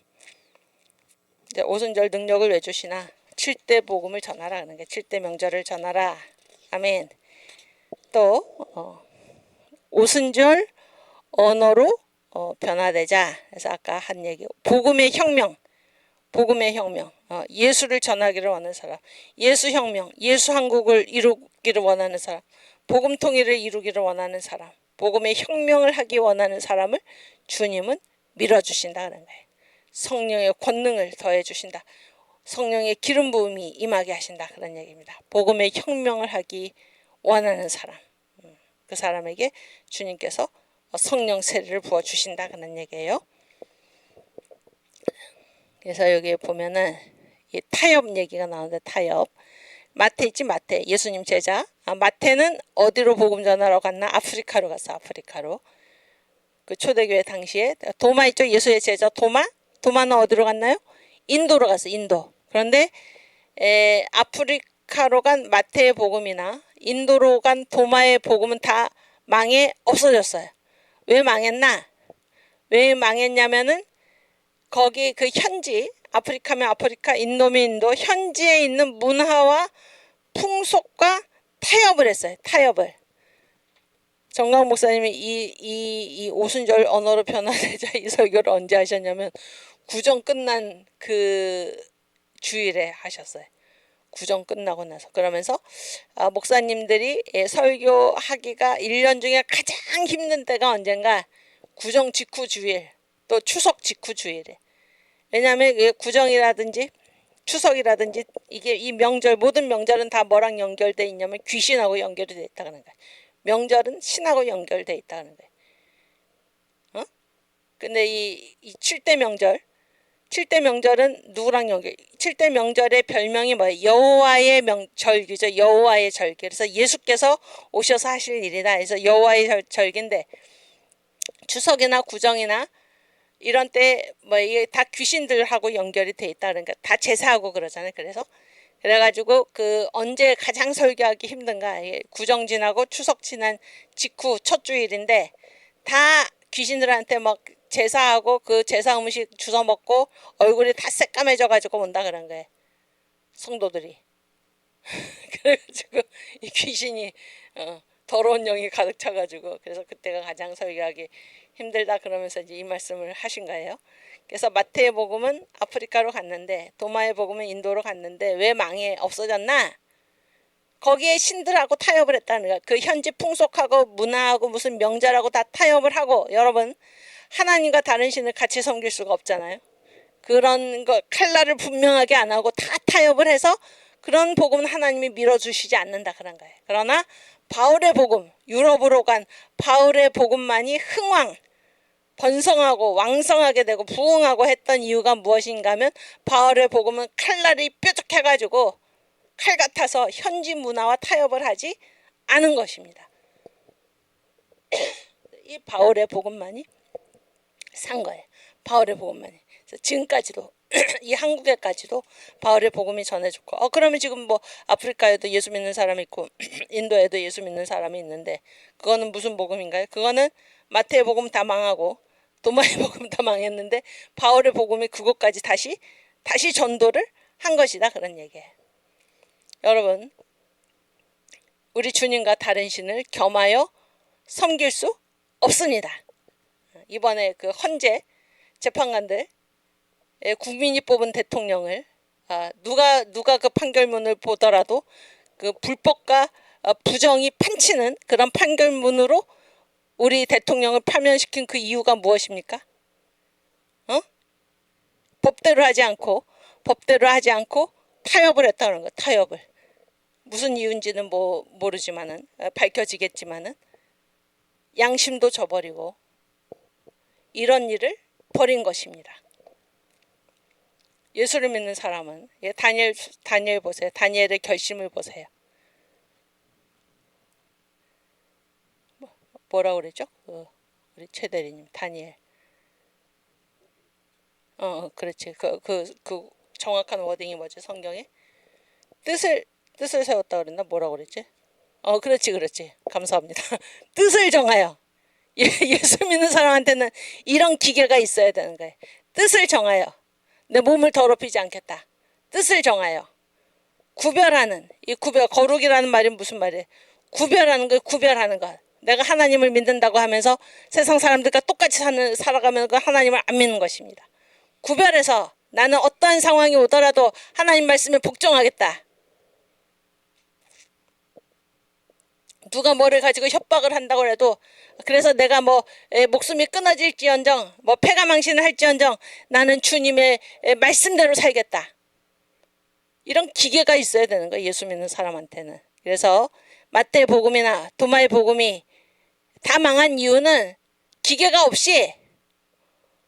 A: 이제 오순절 능력을 왜 주시나? 7대 복음을 전하라 하는 게 7대 명절을 전하라. 아멘. 또 오순절 언어로 변화되자. 그래서 아까 한 얘기 복음의 혁명. 예수를 전하기를 원하는 사람, 예수 혁명, 예수 한국을 이루기를 원하는 사람, 복음 통일을 이루기를 원하는 사람, 복음의 혁명을 하기 원하는 사람을 주님은 밀어주신다는 거예요. 성령의 권능을 더해주신다. 성령의 기름 부음이 임하게 하신다. 그런 얘기입니다. 복음의 혁명을 하기 원하는 사람, 그 사람에게 주님께서 성령 세례를 부어주신다. 그런 얘기예요. 그래서 여기 보면은 이 타협 얘기가 나오는데 타협. 마태 있지 마태. 예수님 제자. 마태는 어디로 복음 전하러 갔나? 아프리카로 갔어. 아프리카로. 그 초대교회 당시에 도마 있죠? 예수의 제자 도마. 도마는 어디로 갔나요? 인도로 갔어. 인도. 그런데 아프리카로 간 마태의 복음이나 인도로 간 도마의 복음은 다 망해 없어졌어요. 왜 망했나? 왜 망했냐면은 거기 그 현지 아프리카면 아프리카, 인도면 인도 현지에 있는 문화와 풍속과 타협을 했어요. 타협을. 정강 목사님이 이 오순절 언어로 변화되자 이 설교를 언제 하셨냐면 구정 끝난 그 주일에 하셨어요. 구정 끝나고 나서. 그러면서 목사님들이 설교하기가 1년 중에 가장 힘든 때가 언젠가 구정 직후 주일 또 추석 직후 주일에. 왜냐하면 구정이라든지 추석이라든지 이게 이 명절 모든 명절은 다 뭐랑 연결돼 있냐면 귀신하고 연결이 돼 있다는 거예요. 명절은 신하고 연결돼 있다는 거예요. 근데 이 7대 명절 7대 명절은 누구랑 연결? 7대 명절의 별명이 뭐예요? 여호와의 절기죠. 여호와의 절기. 그래서 예수께서 오셔서 하실 일이다. 그래서 여호와의 절기인데 추석이나 구정이나 이런 때 뭐 이게 다 귀신들하고 연결이 돼 있다. 그러니까 다 제사하고 그러잖아요. 그래가지고 그 언제 가장 설교하기 힘든가? 구정 지나고 추석 지난 직후 첫 주일인데 다 귀신들한테 막 제사하고 그 제사 음식 주워 먹고 얼굴이 다 새까매져 가지고 온다 그런 거예요. 성도들이. 그래가지고 이 귀신이 더러운 영이 가득 차가지고 그래서 그때가 가장 설교하기 힘들다 그러면서 이제 이 말씀을 하신 거예요. 그래서 마태의 복음은 아프리카로 갔는데 도마의 복음은 인도로 갔는데 왜 망해 없어졌나? 거기에 신들하고 타협을 했다는 거야. 그 현지 풍속하고 문화하고 무슨 명절하고 다 타협을 하고 여러분 하나님과 다른 신을 같이 섬길 수가 없잖아요. 그런 거 칼날을 분명하게 안 하고 다 타협을 해서 그런 복음은 하나님이 밀어주시지 않는다 그런 거예요. 그러나 바울의 복음, 유럽으로 간 바울의 복음만이 흥왕, 번성하고 왕성하게 되고 부흥하고 했던 이유가 무엇인가 하면 바울의 복음은 칼날이 뾰족해가지고 칼 같아서 현지 문화와 타협을 하지 않은 것입니다. 이 바울의 복음만이 산 거예요. 바울의 복음만이. 지금까지도 이 한국에까지도 바울의 복음이 전해졌고 그러면 지금 뭐 아프리카에도 예수 믿는 사람이 있고 인도에도 예수 믿는 사람이 있는데 그거는 무슨 복음인가요? 그거는 마태의 복음 다 망하고 도마의 복음 다 망했는데 바울의 복음이 그것까지 다시 전도를 한 것이다 그런 얘기예요. 여러분 우리 주님과 다른 신을 겸하여 섬길 수 없습니다. 이번에 그 헌재 재판관들 국민이 뽑은 대통령을 누가 그 판결문을 보더라도 그 불법과 부정이 판치는 그런 판결문으로 우리 대통령을 파면시킨 그 이유가 무엇입니까? 법대로 하지 않고 타협을 했다는 거. 타협을. 무슨 이유인지는 모르지만은 밝혀지겠지만은 양심도 저버리고 이런 일을 벌인 것입니다. 예수를 믿는 사람은 다니엘 보세요. 다니엘의 결심을 보세요. 뭐라고 그랬죠? 우리 최 대리님 다니엘. 그렇지. 그 정확한 워딩이 뭐지? 성경에 뜻을 세웠다 그랬나? 뭐라고 그랬지? 그렇지. 감사합니다. 뜻을 정하여. 예수 믿는 사람한테는 이런 기계가 있어야 되는 거예요. 뜻을 정하여. 내 몸을 더럽히지 않겠다. 뜻을 정하여. 구별하는. 이 거룩이라는 말이 무슨 말이에요? 구별하는 것. 내가 하나님을 믿는다고 하면서 세상 사람들과 똑같이 살아가면 그 하나님을 안 믿는 것입니다. 구별해서 나는 어떠한 상황이 오더라도 하나님 말씀에 복종하겠다. 누가 뭐를 가지고 협박을 한다고 해도 그래서 내가 목숨이 끊어질지언정 폐가 망신을 할지언정 나는 주님의 말씀대로 살겠다. 이런 기계가 있어야 되는 거예요. 예수 믿는 사람한테는. 그래서 마태의 복음이나 도마의 복음이 다 망한 이유는 기계가 없이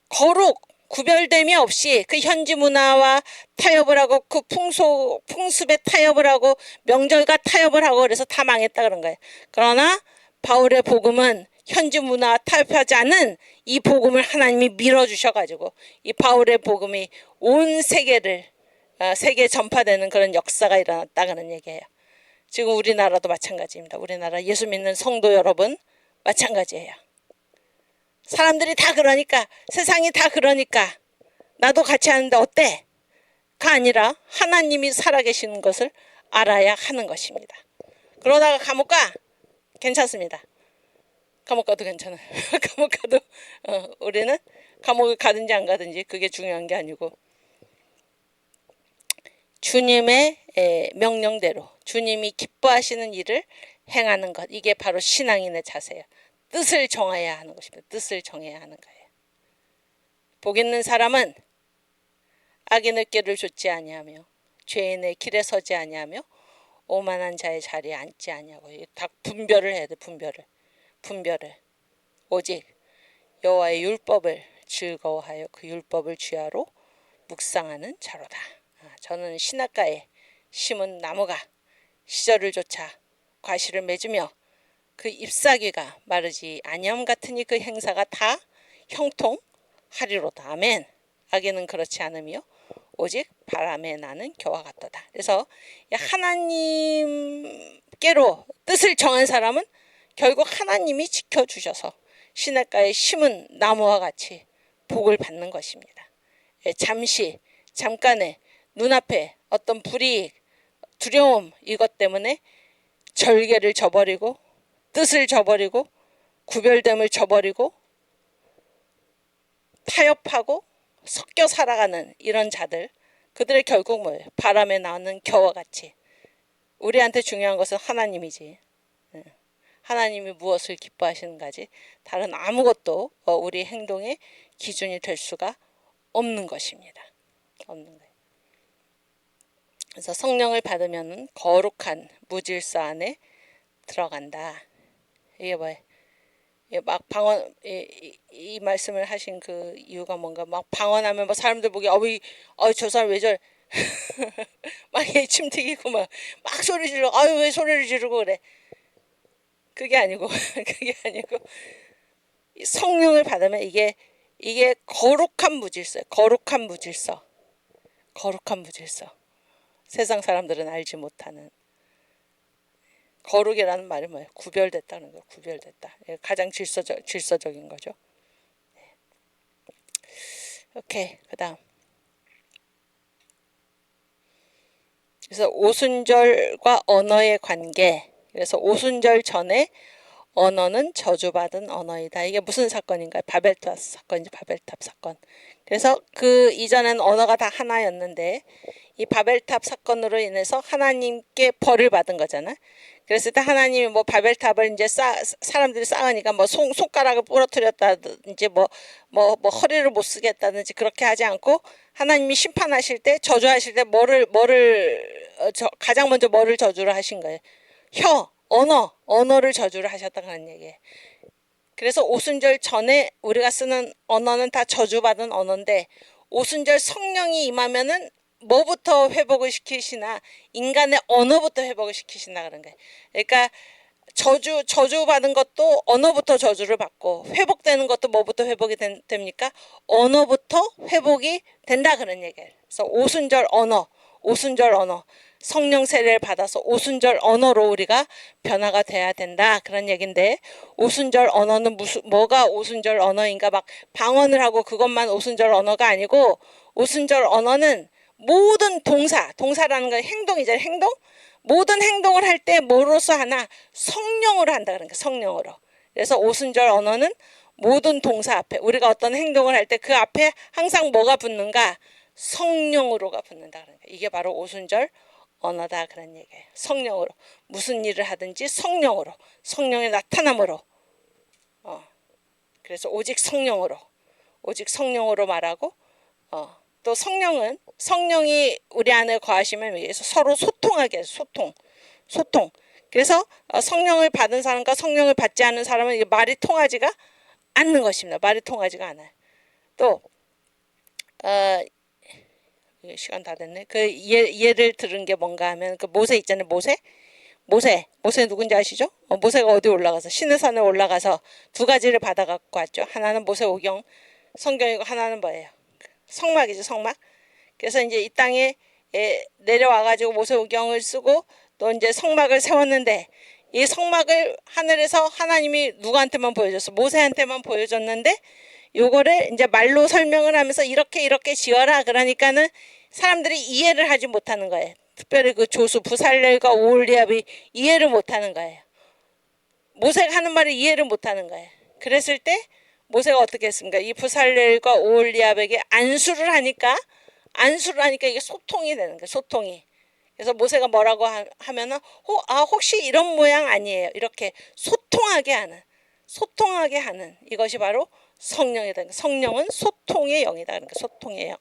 A: 거룩 구별됨이 없이 그 현지 문화와 타협을 하고 그 풍습에 타협을 하고 명절과 타협을 하고 그래서 다 망했다 그런 거예요. 그러나 바울의 복음은 현지 문화와 타협하지 않은 이 복음을 하나님이 밀어주셔가지고 이 바울의 복음이 온 세계에 전파되는 그런 역사가 일어났다 그런 얘기예요. 지금 우리나라도 마찬가지입니다. 우리나라 예수 믿는 성도 여러분 마찬가지예요. 사람들이 다 그러니까 세상이 다 그러니까 나도 같이 하는데 어때? 가 아니라 하나님이 살아계시는 것을 알아야 하는 것입니다. 그러다가 감옥 가? 괜찮습니다. 감옥 가도 괜찮아요. 감옥 가도 우리는 감옥을 가든지 안 가든지 그게 중요한 게 아니고 주님의 명령대로 주님이 기뻐하시는 일을 행하는 것 이게 바로 신앙인의 자세예요. 뜻을 정해야 하는 것입니다. 뜻을 정해야 하는 거예요. 복 있는 사람은 악인의 길을 좇지 아니하며 죄인의 길에 서지 아니하며 오만한 자의 자리에 앉지 아니하고 다 분별을 해야 돼. 분별을 오직 여호와의 율법을 즐거워하여 그 율법을 주야로 묵상하는 자로다. 저는 신학가에 심은 나무가 시절을 쫓아 과실을 맺으며 그 잎사귀가 마르지 아니함 같으니 그 행사가 다 형통하리로다. 아멘. 악인은 그렇지 않으며 오직 바람에 나는 겨와 같도다. 그래서 하나님께로 뜻을 정한 사람은 결국 하나님이 지켜주셔서 시냇가에 심은 나무와 같이 복을 받는 것입니다. 잠시 잠깐의 눈앞에 어떤 불이익, 두려움 이것 때문에 절개를 저버리고 뜻을 저버리고 구별됨을 저버리고 타협하고 섞여 살아가는 이런 자들, 그들의 결국 뭐예요? 바람에 나오는 겨와 같이. 우리한테 중요한 것은 하나님이지. 하나님이 무엇을 기뻐하시는가지 다른 아무것도 우리 행동의 기준이 될 수가 없는 것입니다. 없는 거예요. 그래서 성령을 받으면 거룩한 무질서 안에 들어간다. 이게 뭐예요? 막 방언 이 말씀을 하신 그 이유가 뭔가 막 방언하면 뭐 사람들 보기 저 사람 왜 저래 막 침 튀기고 막 소리 지르고 왜 소리를 지르고 그래. 그게 아니고 그게 아니고 성령을 받으면 이게 거룩한 무질서예요. 거룩한 무질서. 거룩한 무질서. 세상 사람들은 알지 못하는 거룩이라는 말이 뭐예요? 구별됐다는 거예요. 구별됐다. 가장 질서적인 거죠. 오케이. 그다음. 그래서 오순절과 언어의 관계. 그래서 오순절 전에 언어는 저주받은 언어이다. 이게 무슨 사건인가요? 바벨탑 사건이지. 바벨탑 사건. 그래서 그 이전엔 언어가 다 하나였는데 이 바벨탑 사건으로 인해서 하나님께 벌을 받은 거잖아. 그랬을 때 하나님이 뭐 바벨탑을 이제 사람들이 쌓으니까 뭐 손가락을 부러뜨렸다든지 뭐 허리를 못 쓰겠다든지 그렇게 하지 않고 하나님이 심판하실 때 저주하실 때 가장 먼저 뭐를 저주를 하신 거예요? 언어를 저주를 하셨다는 얘기예요. 그래서 오순절 전에 우리가 쓰는 언어는 다 저주받은 언어인데 오순절 성령이 임하면은 뭐부터 회복을 시키시나? 인간의 언어부터 회복을 시키시나 그런 거예요. 그러니까 저주받은 것도 언어부터 저주를 받고 회복되는 것도 뭐부터 회복이 됩니까? 언어부터 회복이 된다 그런 얘기예요. 그래서 오순절 언어 성령 세례를 받아서 오순절 언어로 우리가 변화가 돼야 된다 그런 얘긴데 오순절 언어는 뭐가 오순절 언어인가 막 방언을 하고 그것만 오순절 언어가 아니고 오순절 언어는 모든 동사라는 건 행동이잖아요. 행동? 모든 행동을 할 때 뭐로서 하나? 성령으로 한다 그러니까 성령으로. 그래서 오순절 언어는 모든 동사 앞에 우리가 어떤 행동을 할 때 그 앞에 항상 뭐가 붙는가? 성령으로가 붙는다 그러니까 이게 바로 오순절 언어다 그런 얘기예요. 성령으로 무슨 일을 하든지 성령으로 성령의 나타남으로 그래서 오직 성령으로 말하고 또 성령이 우리 안에 거하시면 위해서 서로 소통하게 해서 소통. 그래서 성령을 받은 사람과 성령을 받지 않은 사람은 말이 통하지가 않는 것입니다. 말이 통하지가 않아요. 또 시간 다 됐네. 그 예를 들은 게 뭔가 하면 그 모세 있잖아요. 모세 누군지 아시죠? 모세가 어디 올라가서 시내산에 올라가서 두 가지를 받아 갖고 왔죠. 하나는 모세오경 성경이고 하나는 뭐예요? 성막이죠. 성막. 그래서 이제 이 땅에 내려와 가지고 모세오경을 쓰고 또 이제 성막을 세웠는데 이 성막을 하늘에서 하나님이 누구한테만 보여줬어? 모세한테만 보여줬는데 요거를 이제 말로 설명을 하면서 이렇게 지어라 그러니까는 사람들이 이해를 하지 못하는 거예요. 특별히 그 조수 부살렐과 오홀리압이 이해를 못하는 거예요. 모세가 하는 말을 이해를 못하는 거예요. 그랬을 때 모세가 어떻게 했습니까? 이 부살렐과 오홀리압에게 안수를 하니까 이게 소통이 되는 거예요. 소통이. 그래서 모세가 뭐라고 하면은 혹시 이런 모양 아니에요. 이렇게 소통하게 하는 이것이 바로 성령이다. 성령은 소통의 영이다. 그러니까 소통의 영.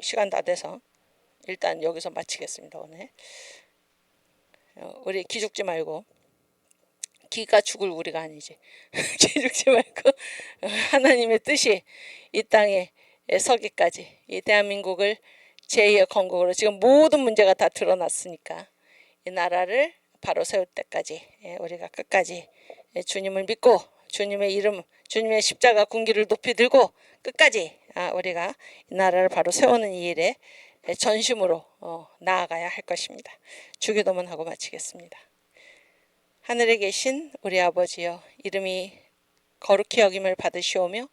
A: 시간 다 돼서 일단 여기서 마치겠습니다. 오늘 우리 기죽지 말고 기가 죽을 우리가 아니지. 기죽지 말고 하나님의 뜻이 이 땅에 서기까지 이 대한민국을 제2의 건국으로 지금 모든 문제가 다 드러났으니까 이 나라를 바로 세울 때까지 우리가 끝까지 주님을 믿고 주님의 이름 주님의 십자가 군기를 높이 들고 끝까지 우리가 이 나라를 바로 세우는 이 일에 전심으로 나아가야 할 것입니다. 주기도문 하고 마치겠습니다. 하늘에 계신 우리 아버지여, 이름이 거룩히 여김을 받으시오며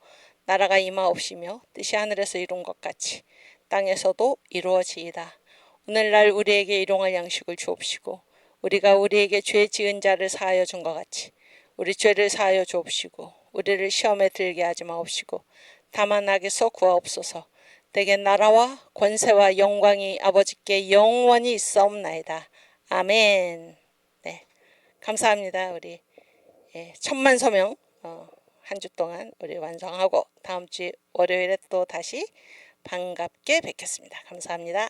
A: 나라가 임하옵시며 뜻이 하늘에서 이룬 것 같이 땅에서도 이루어지이다. 오늘날 우리에게 일용할 양식을 주옵시고 우리가 우리에게 죄 지은 자를 사하여 준 것 같이 우리 죄를 사하여 주옵시고 우리를 시험에 들게 하지 마옵시고 다만 악에서 구하옵소서. 대개 나라와 권세와 영광이 아버지께 영원히 있사옵나이다. 아멘. 네, 감사합니다. 우리 천만 서명 한 주 동안 우리 완성하고 다음 주 월요일에 또 다시 반갑게 뵙겠습니다. 감사합니다.